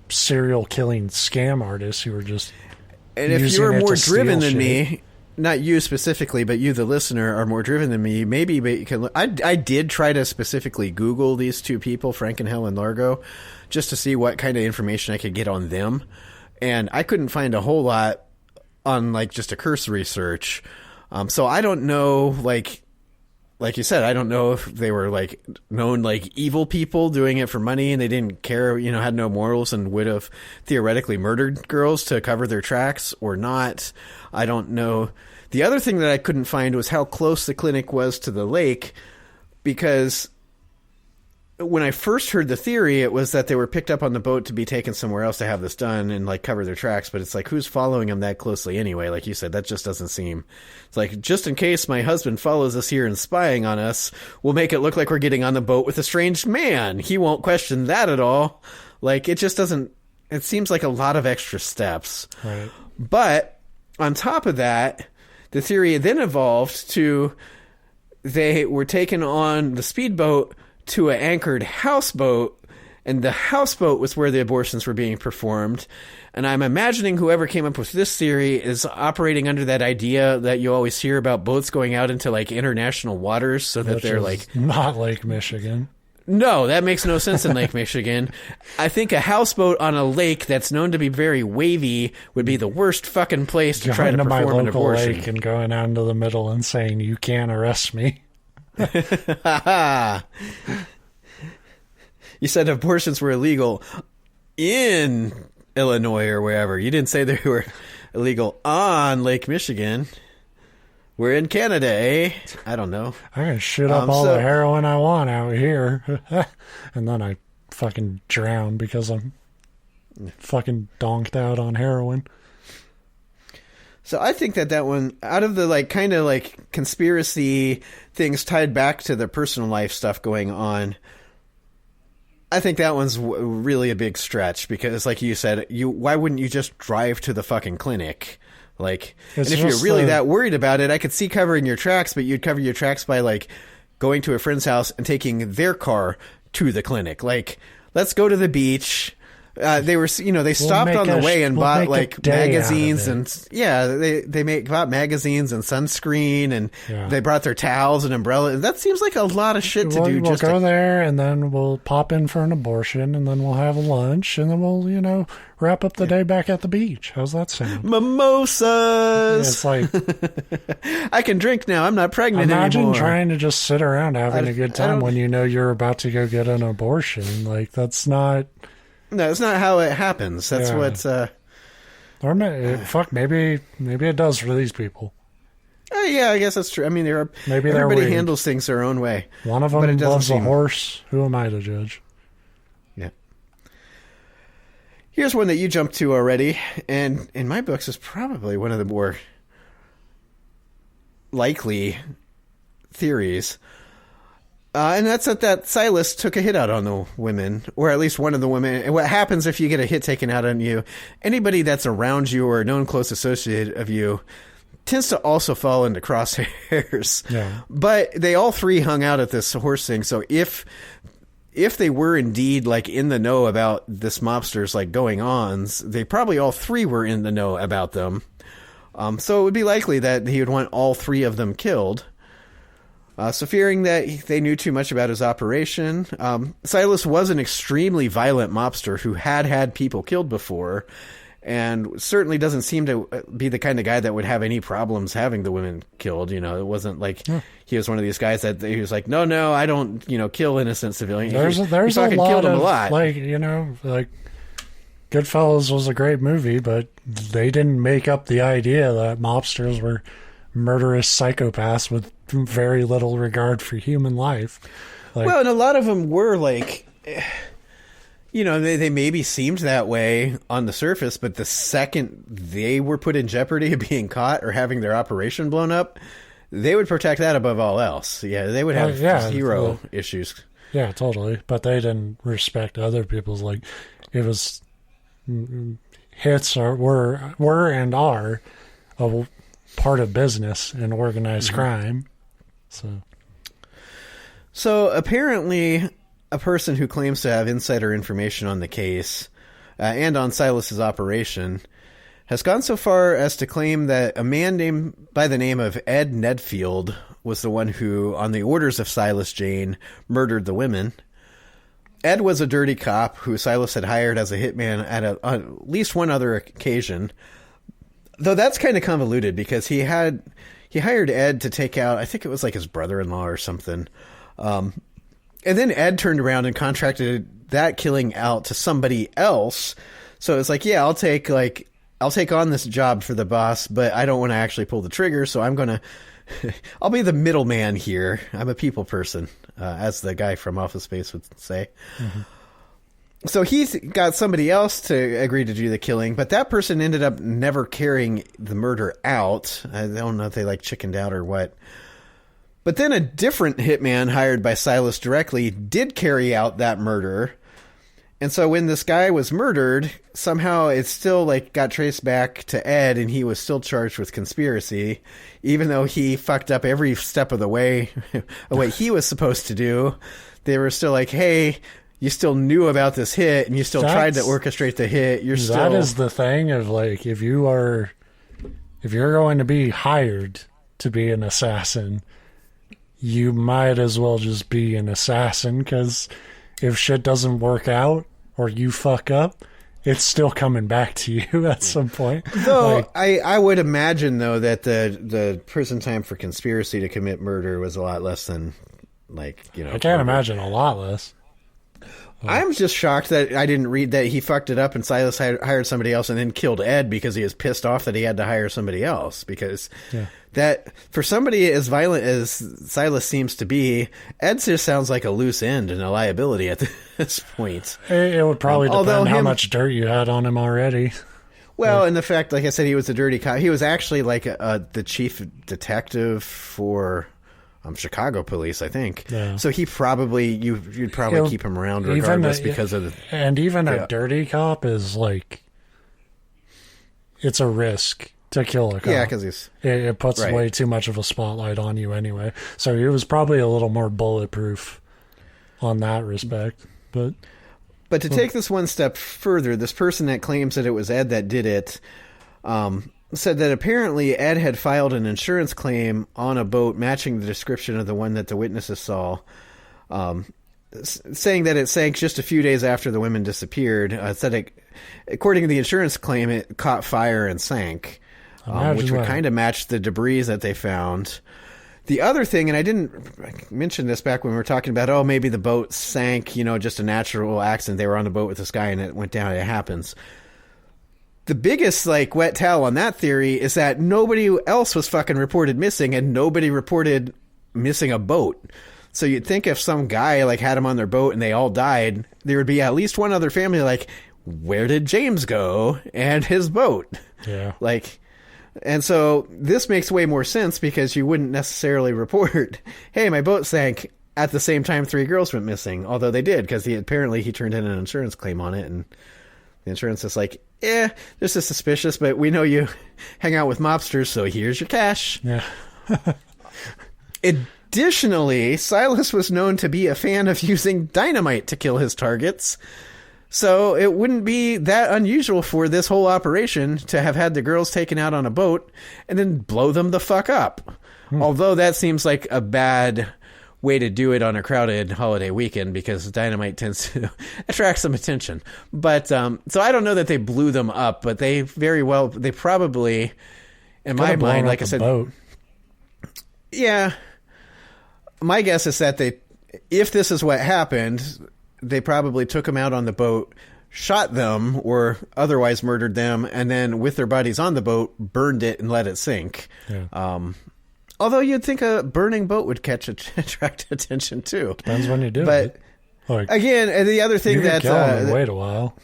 serial killing scam artists who were just. And if you were more driven than me. not you specifically, but you, the listener, are more driven than me, maybe you can look. I did try to specifically Google these two people, Frank and Helen Largo, just to see what kind of information I could get on them. And I couldn't find a whole lot on like just a cursory search. So I don't know, like you said, I don't know if they were like known like evil people doing it for money and they didn't care, had no morals and would have theoretically murdered girls to cover their tracks or not. I don't know. The other thing that I couldn't find was how close the clinic was to the lake, because when I first heard the theory, it was that they were picked up on the boat to be taken somewhere else to have this done and like cover their tracks. But it's like, who's following them that closely anyway? Like you said, that just doesn't seem. It's like, just in case my husband follows us here and spying on us, we'll make it look like we're getting on the boat with a strange man. He won't question that at all. Like, it just doesn't. It seems like a lot of extra steps. Right. But on top of that, the theory then evolved to they were taken on the speedboat to an anchored houseboat, and the houseboat was where the abortions were being performed. And I'm imagining whoever came up with this theory is operating under that idea that you always hear about boats going out into like international waters so that they're like not Lake Michigan. No, that makes no sense in Lake Michigan. I think a houseboat on a lake that's known to be very wavy would be the worst fucking place to try to perform an abortion. Lake and going out into the middle and saying, "You can't arrest me." You said abortions were illegal in Illinois or wherever. You didn't say they were illegal on Lake Michigan. We're in Canada, eh? I don't know. I can shoot up all the heroin I want out here. And then I fucking drown because I'm fucking donked out on heroin. So I think that one, out of the like kind of like conspiracy things tied back to the personal life stuff going on, I think that one's really a big stretch because, like you said, why wouldn't you just drive to the fucking clinic? Like, and if you're really that worried about it, I could see covering your tracks, but you'd cover your tracks by like going to a friend's house and taking their car to the clinic. Like, let's go to the beach. They were, they stopped on the way and bought like magazines and they bought magazines and sunscreen and they brought their towels and umbrella. That seems like a lot of shit to do. We'll go there and then we'll pop in for an abortion and then we'll have lunch and then we'll, wrap up the day back at the beach. How's that sound? Mimosas. It's like I can drink now. I'm not pregnant anymore. Imagine trying to just sit around having a good time when you're about to go get an abortion. Like that's not. No, it's not how it happens. That's what's... Or maybe it does for these people. Yeah, I guess that's true. I mean, everybody handles things their own way. One of them loves a horse. Who am I to judge? Yeah. Here's one that you jumped to already, and in my books is probably one of the more likely theories. And that's that Silas took a hit out on the women, or at least one of the women. And what happens if you get a hit taken out on you? Anybody that's around you or a known close associate of you tends to also fall into crosshairs. Yeah. But they all three hung out at this horse thing. So if they were indeed like in the know about this mobster's like going ons, they probably all three were in the know about them. So it would be likely that he would want all three of them killed. So fearing that they knew too much about his operation, Silas was an extremely violent mobster who had people killed before and certainly doesn't seem to be the kind of guy that would have any problems having the women killed. It wasn't like he was one of these guys that he was like, no, I don't, kill innocent civilians. There's a lot of, like, like Goodfellas was a great movie, but they didn't make up the idea that mobsters were murderous psychopaths with very little regard for human life. And a lot of them were like, they maybe seemed that way on the surface, but the second they were put in jeopardy of being caught or having their operation blown up, they would protect that above all else. Yeah, they would have zero issues. Yeah, totally. But they didn't respect other people's, like, it was hits were and are a part of business in organized crime. So apparently a person who claims to have insider information on the case and on Silas's operation has gone so far as to claim that a man named by the name of Ed Nedfield was the one who, on the orders of Silas Jane, murdered the women. Ed was a dirty cop who Silas had hired as a hitman at least one other occasion. Though that's kind of convoluted because he hired Ed to take out, I think it was like his brother-in-law or something. And then Ed turned around and contracted that killing out to somebody else. So it's like, yeah, I'll take on this job for the boss, but I don't want to actually pull the trigger. So I'll be the middleman here. I'm a people person, as the guy from Office Space would say. Mm-hmm. So he's got somebody else to agree to do the killing, but that person ended up never carrying the murder out. I don't know if they chickened out or what. But then a different hitman hired by Silas directly did carry out that murder. And so when this guy was murdered, somehow it still got traced back to Ed, and he was still charged with conspiracy, even though he fucked up every step of the way of what he was supposed to do. They were still like, hey, you still knew about this hit, and you still tried to orchestrate the hit. That is the thing of if you're going to be hired to be an assassin, you might as well just be an assassin, because if shit doesn't work out or you fuck up, it's still coming back to you at some point. Though I would imagine, though, that the prison time for conspiracy to commit murder was a lot less than, I can't imagine a lot less. I'm just shocked that I didn't read that he fucked it up and Silas hired somebody else and then killed Ed because he was pissed off that he had to hire somebody else. Because that, for somebody as violent as Silas seems to be, Ed just sounds like a loose end and a liability at this point. It would probably depend how much dirt you had on him already. Well, and the fact, like I said, he was a dirty cop. He was actually the chief detective for Chicago police, I think. Yeah. So he probably, you'd probably keep him around regardless because of the... And even a dirty cop is it's a risk to kill a cop. Yeah, because it puts way too much of a spotlight on you anyway. So he was probably a little more bulletproof on that respect. But to take this one step further, this person that claims that it was Ed that did it, said that apparently Ed had filed an insurance claim on a boat matching the description of the one that the witnesses saw, saying that it sank just a few days after the women disappeared. Said according to the insurance claim, it caught fire and sank, which would kind of match the debris that they found. The other thing, and I didn't mention this back when we were talking about, maybe the boat sank, just a natural accident. They were on a boat with this guy and it went down. It happens. The biggest wet towel on that theory is that nobody else was fucking reported missing, and nobody reported missing a boat. So you'd think if some guy had them on their boat and they all died, there would be at least one other family where did James go and his boat? Yeah. And so this makes way more sense because you wouldn't necessarily report, hey, my boat sank at the same time 3 girls went missing, although they did because apparently he turned in an insurance claim on it, and the insurance is this is suspicious, but we know you hang out with mobsters, so here's your cash. Yeah. Additionally, Silas was known to be a fan of using dynamite to kill his targets, so it wouldn't be that unusual for this whole operation to have had the girls taken out on a boat and then blow them the fuck up. Although that seems like a bad way to do it on a crowded holiday weekend because dynamite tends to attract some attention. But so I don't know that they blew them up, but they probably, in my mind, like I said, boat. Yeah, my guess is that if this is what happened, they probably took them out on the boat, shot them or otherwise murdered them, and then with their bodies on the boat, burned it and let it sink. Yeah. Although you'd think a burning boat would attract attention too. Depends when you do it. But again, and the other thing that wait a while.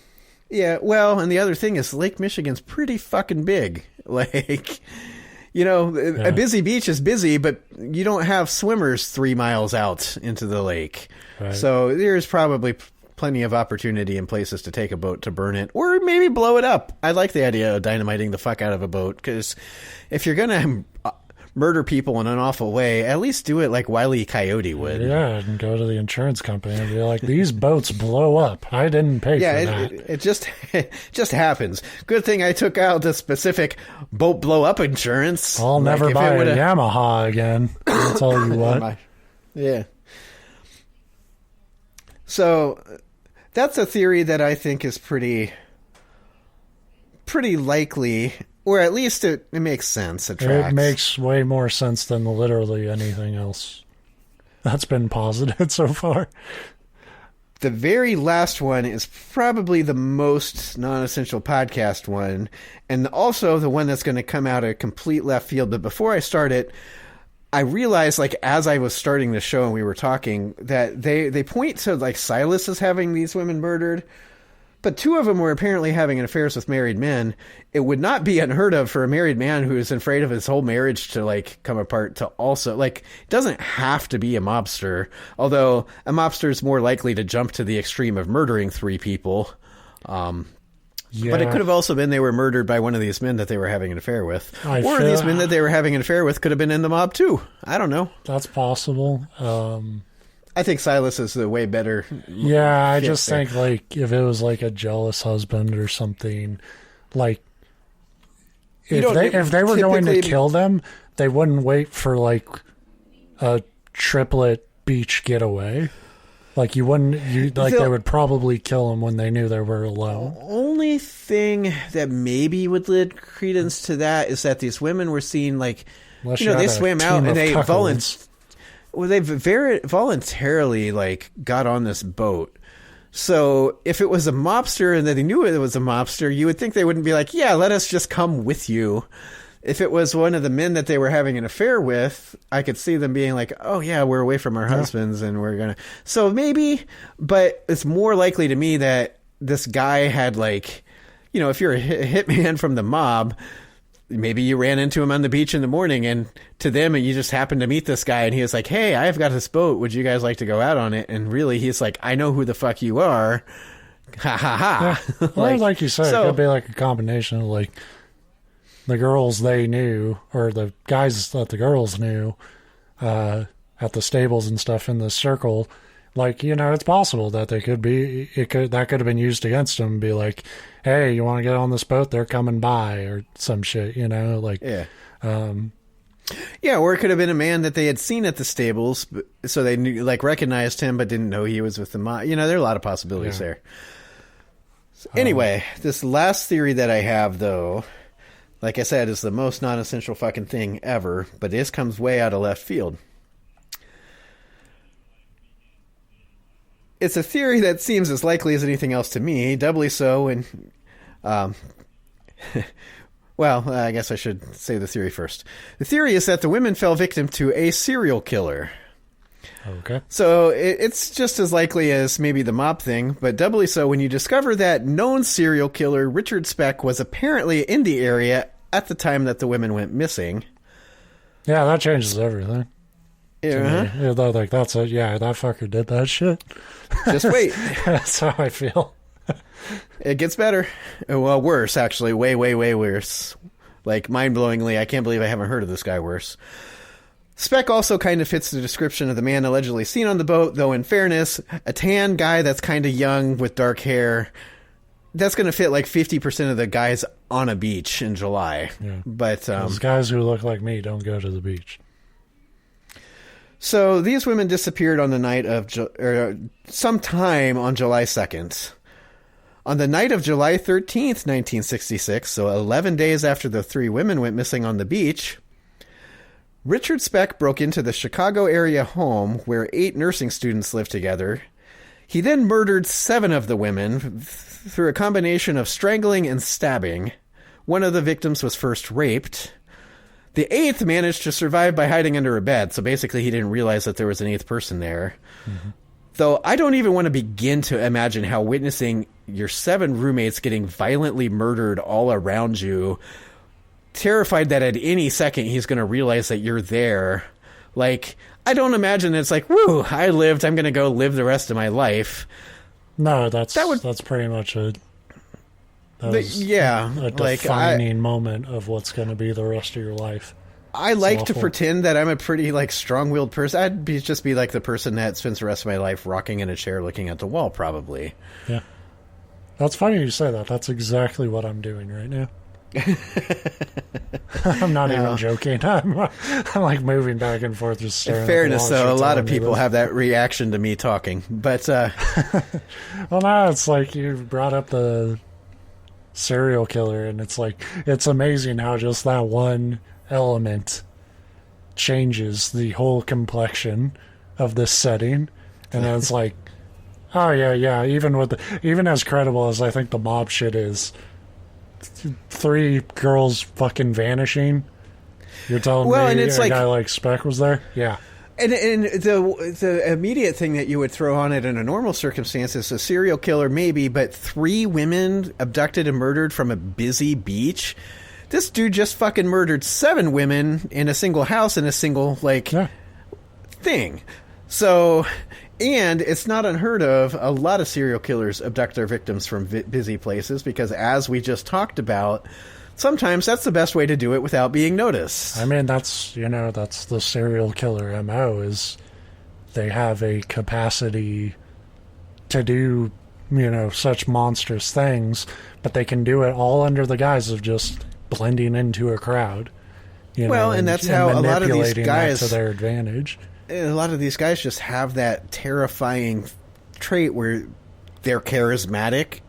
Yeah, well, and the other thing is Lake Michigan's pretty fucking big. A busy beach is busy, but you don't have swimmers 3 miles out into the lake. Right. So there's probably plenty of opportunity in places to take a boat to burn it or maybe blow it up. I like the idea of dynamiting the fuck out of a boat because if you're going to murder people in an awful way, at least do it like Wile E. Coyote would. Yeah, and go to the insurance company and be like, these boats blow up. I didn't pay for that. It just happens. Good thing I took out the specific boat blow up insurance. I'll never buy a Yamaha again. I'll tell you what. Yeah. So that's a theory that I think is pretty likely, or at least it makes sense. It makes way more sense than literally anything else that's been posited so far. The very last one is probably the most non-essential podcast one, and also the one that's going to come out of complete left field. But before I start it, I realized, like, as I was starting the show and we were talking, that they point to, like, Silas as having these women murdered, but two of them were apparently having affairs with married men. It would not be unheard of for a married man who is afraid of his whole marriage to, like, come apart to also, like, it doesn't have to be a mobster, although a mobster is more likely to jump to the extreme of murdering three people. Yeah. But it could have also been they were murdered by one of these men that they were having an affair with. These men that they were having an affair with could have been in the mob too. I don't know. That's possible. I think Silas is the way better. Yeah, I just think, like, if it was like a jealous husband or something, like, if they were going to kill them, they wouldn't wait for, like, a triplet beach getaway. Like, they would probably kill them when they knew they were alone. The only thing that maybe would lend credence to that is that these women were seen, like, they swam out and they voluntarily, like, got on this boat. So if it was a mobster and that they knew it was a mobster, you would think they wouldn't be like, yeah, let us just come with you. If it was one of the men that they were having an affair with, I could see them being like, oh, yeah, we're away from our husbands and we're going to. So maybe, but it's more likely to me that this guy had, like, if you're a hitman from the mob, maybe you ran into him on the beach in the morning, and to them, and you just happened to meet this guy, and he was like, hey, I've got this boat. Would you guys like to go out on it? And really, he's like, I know who the fuck you are. Ha, ha, ha. Yeah. Well, like you said, it could be like a combination of, like, the girls they knew, or the guys that the girls knew at the stables and stuff in the circle. Like, it's possible that that could have been used against them and be like, hey, you want to get on this boat? They're coming by, or some shit, like. Yeah. Yeah, or it could have been a man that they had seen at the stables, so they knew, like, recognized him but didn't know he was with the mob. There are a lot of possibilities there. So anyway, this last theory that I have, though, like I said, is the most non-essential fucking thing ever, but this comes way out of left field. It's a theory that seems as likely as anything else to me, doubly so when... well, I guess I should say the theory first. The theory is that the women fell victim to a serial killer. Okay. So it's just as likely as maybe the mob thing, but doubly so when you discover that known serial killer Richard Speck was apparently in the area at the time that the women went missing. Yeah, that changes everything. Yeah. Like, that's it. Yeah, that fucker did that shit. Just wait. That's how I feel. It gets better. Well, worse, actually. Way, way, way worse. Like, mind-blowingly, I can't believe I haven't heard of this guy worse. Speck also kind of fits the description of the man allegedly seen on the boat, though in fairness, a tan guy that's kind of young with dark hair, that's going to fit like 50% of the guys on a beach in July. Yeah. But those guys who look like me don't go to the beach. So these women disappeared on the night of sometime on July 2nd. On the night of July 13th, 1966, so 11 days after the three women went missing on the beach, Richard Speck broke into the Chicago area home where 8 nursing students lived together. He then murdered 7 of the women through a combination of strangling and stabbing. One of the victims was first raped. The 8th managed to survive by hiding under a bed, so basically he didn't realize that there was an 8th person there. Mm-hmm. Though I don't even want to begin to imagine how witnessing your 7 roommates getting violently murdered all around you, terrified that at any second he's going to realize that you're there. Like, I don't imagine it's like, woo, I lived, I'm going to go live the rest of my life. No, that's pretty much a defining moment of what's going to be the rest of your life. I like to awful. pretend that I'm a pretty like strong-willed person. Just be like the person that spends the rest of my life rocking in a chair looking at the wall, probably. Yeah. That's funny you say that. That's exactly what I'm doing right now. I'm not even joking. I'm like moving back and forth, just staring. In fairness, at the wall. though, a lot of people have that reaction to me talking. But well, now it's like you brought up the serial killer, and it's like it's amazing how just that one element changes the whole complexion of this setting, and it's like, oh yeah. Even as credible as I think the mob shit is. 3 girls fucking vanishing. You're telling me and it's a like, guy like Speck was there? Yeah. And the immediate thing that you would throw on it in a normal circumstance is a serial killer, maybe, but 3 women abducted and murdered from a busy beach. This dude just fucking murdered 7 women in a single house in a single thing. So. And it's not unheard of. A lot of serial killers abduct their victims from busy places because, as we just talked about, sometimes that's the best way to do it without being noticed. I mean, that's the serial killer MO is they have a capacity to do, such monstrous things, but they can do it all under the guise of just blending into a crowd. And that's how a lot of these guys, to their advantage. A lot of these guys just have that terrifying trait where they're charismatic.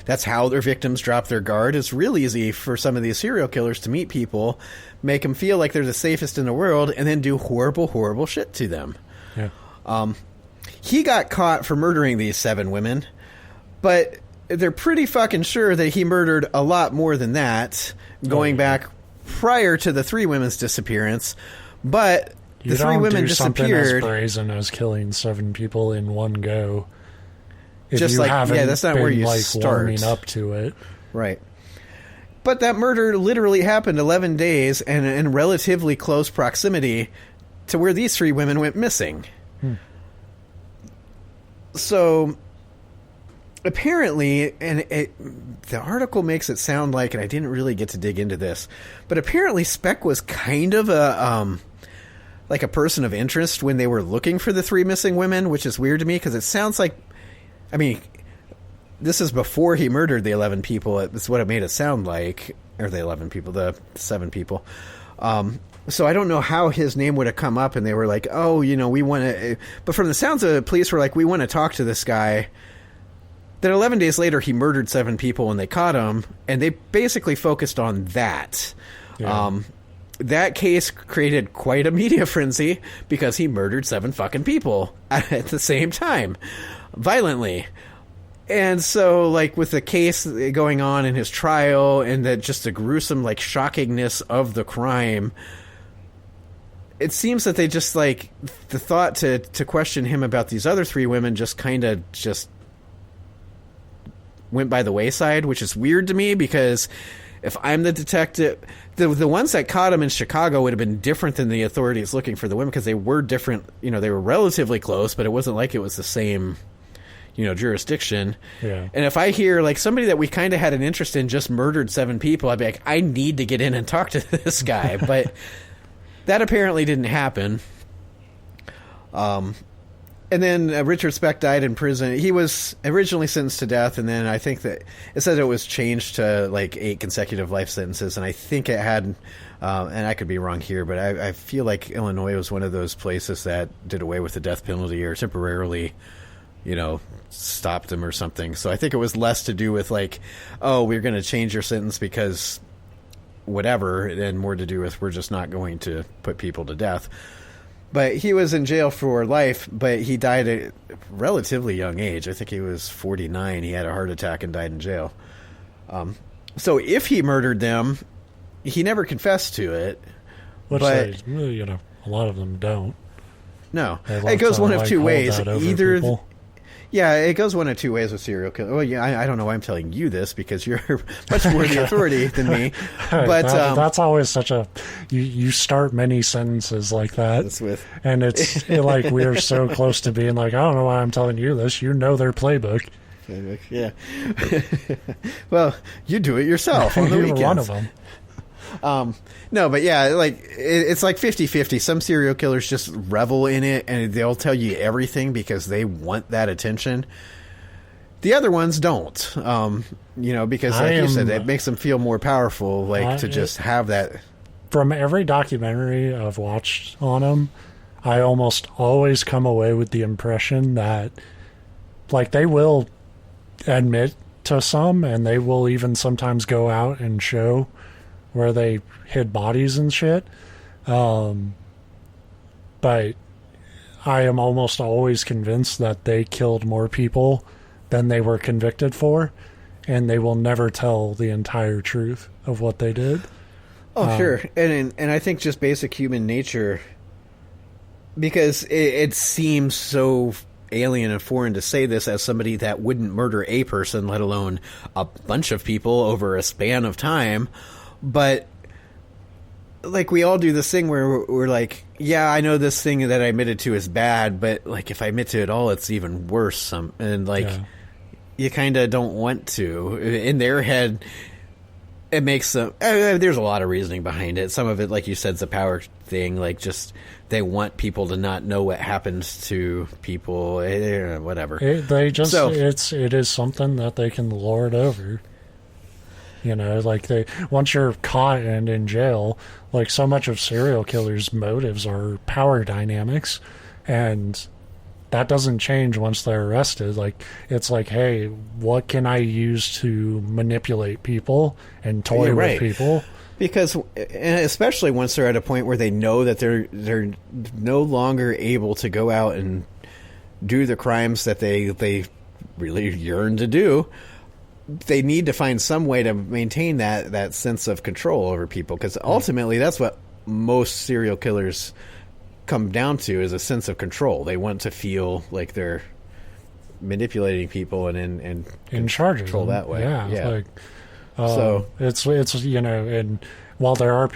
That's how their victims drop their guard. It's real easy for some of these serial killers to meet people, make them feel like they're the safest in the world, and then do horrible, horrible shit to them. Yeah. He got caught for murdering these 7 women, but they're pretty fucking sure that he murdered a lot more than that, going back prior to the 3 women's disappearance. But the 3 women disappeared. Something as brazen as killing 7 people in one go. If just you like, haven't that's not been, where you like, start. warming up to it. Right. But that murder literally happened 11 days and in relatively close proximity to where these 3 women went missing. So apparently, and the article makes it sound like, and I didn't really get to dig into this, but apparently Speck was kind of like a person of interest when they were looking for the 3 missing women, which is weird to me because it sounds like, I mean, this is before he murdered the 11 people. It's what it made it sound like, or the 11 people, the 7 people. So I don't know how his name would have come up, and they were like, oh, we want to, but from the sounds of it, police were like, we want to talk to this guy. Then 11 days later, he murdered 7 people when they caught him, and they basically focused on that. Yeah. That case created quite a media frenzy because he murdered 7 fucking people at the same time, violently. And so, like, with the case going on in his trial and just the gruesome, like, shockingness of the crime, it seems that they just, like, the thought to question him about these other 3 women just kind of just went by the wayside, which is weird to me because if I'm the detective, the ones that caught him in Chicago would have been different than the authorities looking for the women because they were different. They were relatively close, but it wasn't like it was the same, jurisdiction. Yeah. And if I hear like somebody that we kind of had an interest in just murdered 7 people, I'd be like, I need to get in and talk to this guy. But that apparently didn't happen. And then Richard Speck died in prison. He was originally sentenced to death, and then I think that it said it was changed to like 8 consecutive life sentences, and I think it had, and I could be wrong here, but I feel like Illinois was one of those places that did away with the death penalty or temporarily, stopped them or something. So I think it was less to do with like, oh, we're going to change your sentence because whatever, and more to do with we're just not going to put people to death. But he was in jail for life, but he died at a relatively young age. I think he was 49. He had a heart attack and died in jail. So if he murdered them, he never confessed to it. Which a lot of them don't. No. It goes one of two ways. Either... people. Yeah, it goes one of two ways with serial killers. Well, yeah, I don't know why I'm telling you this because you're much more the authority than me. But that's always such a you start many sentences like that, and it's like we're so close to being like, I don't know why I'm telling you this. You know their playbook. Yeah. Well, you do it yourself on the weekends. You're one of them. No, but yeah, like it's like 50-50. Some serial killers just revel in it, and they'll tell you everything because they want that attention. The other ones don't, because like you said, it makes them feel more powerful, like to just have that. From every documentary I've watched on them, I almost always come away with the impression that, like, they will admit to some, and they will even sometimes go out and show where they hid bodies and shit. But I am almost always convinced that they killed more people than they were convicted for, and they will never tell the entire truth of what they did. Oh, sure. And I think just basic human nature, because it seems so alien and foreign to say this as somebody that wouldn't murder a person, let alone a bunch of people over a span of time. But like, we all do this thing where we're like, yeah, I know this thing that I admitted to is bad, but like, if I admit to it all, it's even worse. You kind of don't want to. In their head, it makes them... there's a lot of reasoning behind it. Some of it, like you said, is a power thing. Like, just they want people to not know what happens to people. Whatever. It is something that they can lord over. Like, once you're caught and in jail, like, so much of serial killers' motives are power dynamics, and that doesn't change once they're arrested. Like, it's like, hey, what can I use to manipulate people and toy with people? Because, especially once they're at a point where they know that they're no longer able to go out and do the crimes that they really yearn to do, they need to find some way to maintain that sense of control over people. Because ultimately, that's what most serial killers come down to, is a sense of control. They want to feel like they're manipulating people and in charge of control them. That way. Yeah. So it's and while there are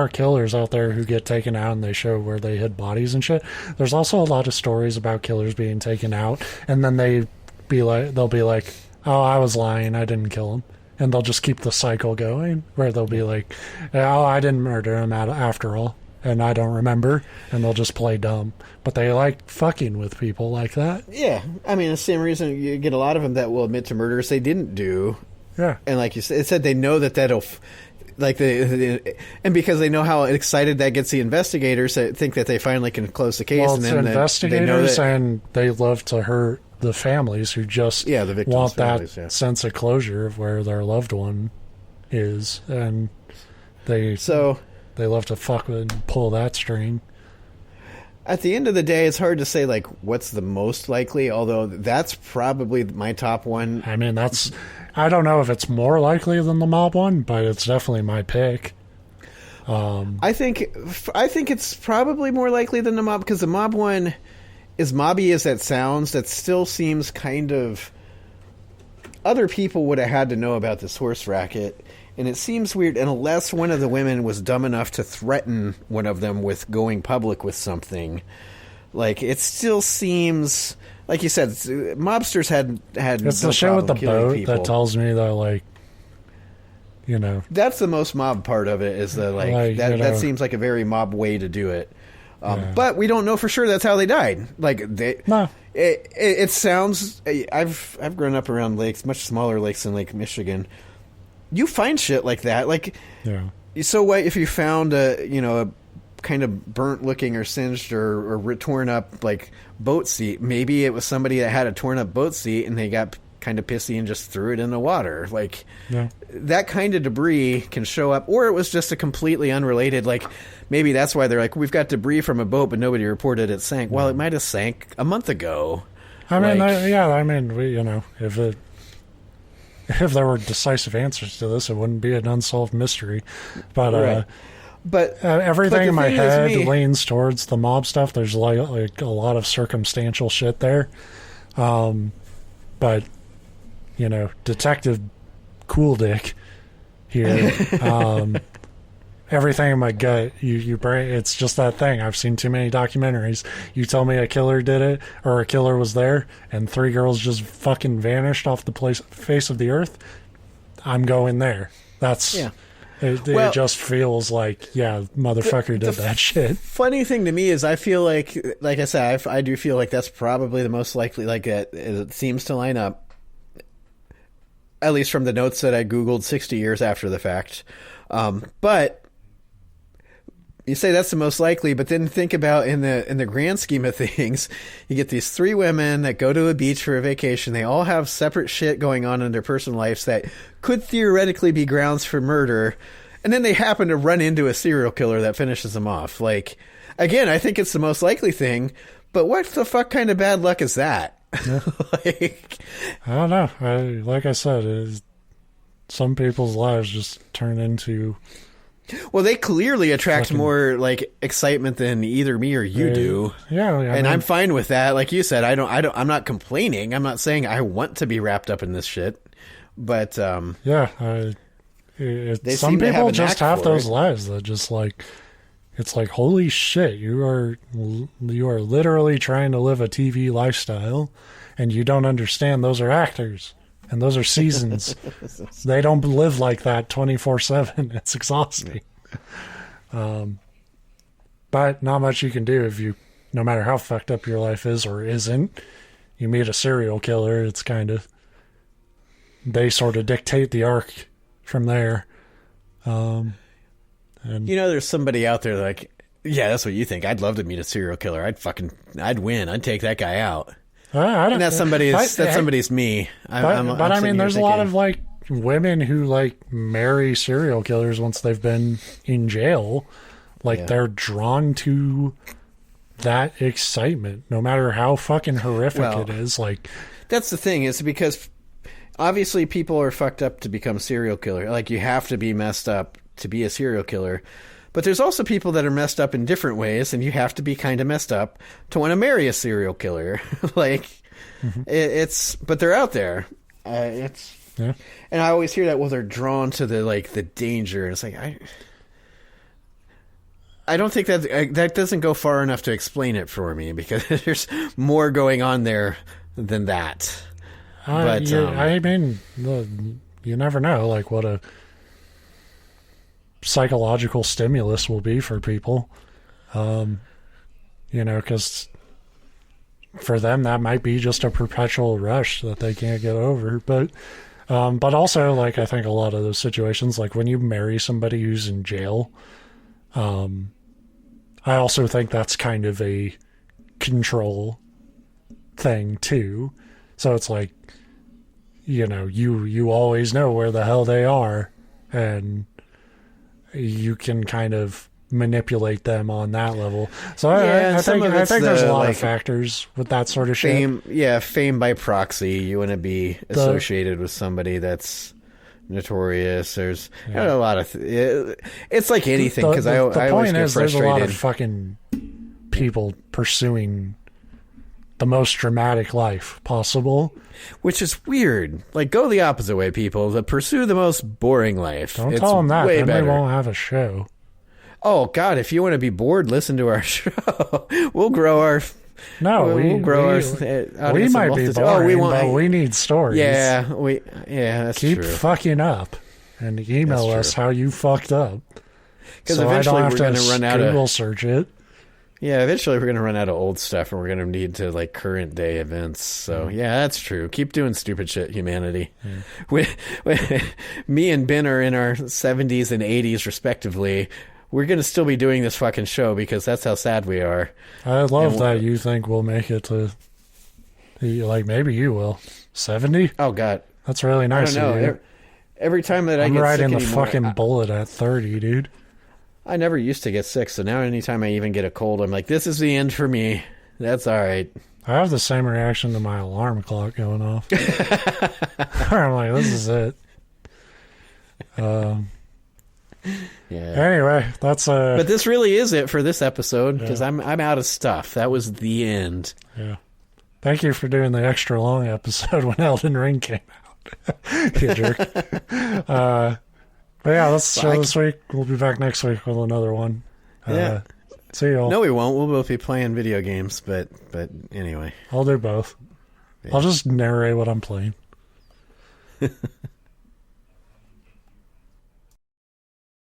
killers out there who get taken out and they show where they hid bodies and shit, there's also a lot of stories about killers being taken out and then they'll be like, oh, I was lying, I didn't kill him. And they'll just keep the cycle going where they'll be like, oh, I didn't murder him after all, and I don't remember, and they'll just play dumb. But they like fucking with people like that. Yeah. I mean, the same reason you get a lot of them that will admit to murders they didn't do. Yeah. And like you said, it said they know that'll... and because they know how excited that gets the investigators, they think that they finally can close the case. Well, and it's then investigators, and they love to hurt the families who just the victims' want families, that sense of closure of where their loved one is, and they love to fuck with and pull that string. At the end of the day, it's hard to say like what's the most likely, although that's probably my top one. I mean, I don't know if it's more likely than the mob one, but it's definitely my pick. I think it's probably more likely than the mob, because the mob one, as mobby as that sounds, that still seems kind of... Other people would have had to know about this horse racket, and it seems weird, unless one of the women was dumb enough to threaten one of them with going public with something. Like, it still seems... Like you said, mobsters had it's no the shit with the boat people. that tells me that, like, that's the most mob part of it, is the that seems like a very mob way to do it. But we don't know for sure that's how they died. Like, it sounds... I've grown up around lakes, much smaller lakes than Lake Michigan. You find shit like that. Like, so what if you found a kind of burnt looking or singed or torn up like boat seat? Maybe it was somebody that had a torn up boat seat and they got kind of pissy and just threw it in the water. Like, that kind of debris can show up, or it was just a completely unrelated, like, maybe that's why they're like, we've got debris from a boat but nobody reported it sank. Well, it might have sank a month ago. I mean, if there were decisive answers to this, it wouldn't be an unsolved mystery. But everything in my head leans towards the mob stuff. There's like a lot of circumstantial shit there. But Detective Cool Dick here. Everything in my gut, you bring, it's just that thing. I've seen too many documentaries. You tell me a killer did it, or a killer was there, and 3 girls just fucking vanished off the face of the earth, I'm going there. That's It just feels like, yeah, motherfucker did that shit. Funny thing to me is I feel like I said, I do feel like that's probably the most likely, like it seems to line up, at least from the notes that I Googled 60 years after the fact. But you say that's the most likely, but then think about in the grand scheme of things, you get these 3 women that go to a beach for a vacation. They all have separate shit going on in their personal lives that could theoretically be grounds for murder. And then they happen to run into a serial killer that finishes them off. Like, again, I think it's the most likely thing, but what the fuck kind of bad luck is that? Yeah. Like, I don't know. Like I said, some people's lives just turn into... Well, they clearly attract more like excitement than either me or you do. Yeah, and I'm fine with that. Like you said, I'm not complaining. I'm not saying I want to be wrapped up in this shit. But some people just have those lives that just like, it's like, holy shit, you are literally trying to live a TV lifestyle, and you don't understand those are actors. And those are seasons. They don't live like that 24/7. It's exhausting. But not much you can do if no matter how fucked up your life is or isn't, you meet a serial killer. It's kind of, they sort of dictate the arc from there. And there's somebody out there like, yeah, that's what you think. I'd love to meet a serial killer. I'd win. I'd take that guy out. And that's somebody's me. I mean, there's a lot of like women who like marry serial killers once they've been in jail. Like they're drawn to that excitement, no matter how fucking horrific it is. Like, that's the thing, is because obviously people are fucked up to become serial killer. Like, you have to be messed up to be a serial killer. But there's also people that are messed up in different ways, and you have to be kind of messed up to want to marry a serial killer. Like, but they're out there. And I always hear that, well, they're drawn to the danger. And it's like, I don't think that doesn't go far enough to explain it for me, because there's more going on there than that. But I mean, you never know, like, what a psychological stimulus will be for people, because for them that might be just a perpetual rush that they can't get over. But also, like, I think a lot of those situations, like when you marry somebody who's in jail, I also think that's kind of a control thing too. So it's like, you always know where the hell they are, and you can kind of manipulate them on that level. So I think there's a lot of factors with that sort of shit. Fame by proxy. You want to be associated with somebody that's notorious. There's a lot of... it's like anything, because I always get frustrated. There's a lot of fucking people pursuing the most dramatic life possible. Which is weird. Like, go the opposite way, people. Pursue the most boring life. Don't tell them that. Then they won't have a show. Oh, God, if you want to be bored, listen to our show. We'll grow our... No, we might be boring, but we need stories. Yeah, that's true. Keep fucking up and email us how you fucked up. Because eventually we're going to run out of... Google search it. Yeah, eventually we're going to run out of old stuff, and we're going to need to, like, current day events. So, yeah, that's true. Keep doing stupid shit, humanity. Me and Ben are in our 70s and 80s, respectively. We're going to still be doing this fucking show because that's how sad we are. I love that you think we'll make it to, like, maybe you will. 70? Oh, God. That's really nice of you. Every time that I get sick I'm riding the fucking bullet at 30, dude. I never used to get sick, so now anytime I even get a cold, I'm like, this is the end for me. That's all right. I have the same reaction to my alarm clock going off. I'm like, this is it. Anyway, that's But this really is it for this episode, because I'm out of stuff. That was the end. Yeah. Thank you for doing the extra long episode when Elden Ring came out. You jerk. But yeah, that's the show this week. We'll be back next week with another one. See y'all. No, we won't. We'll both be playing video games, but anyway. I'll do both. Yeah. I'll just narrate what I'm playing.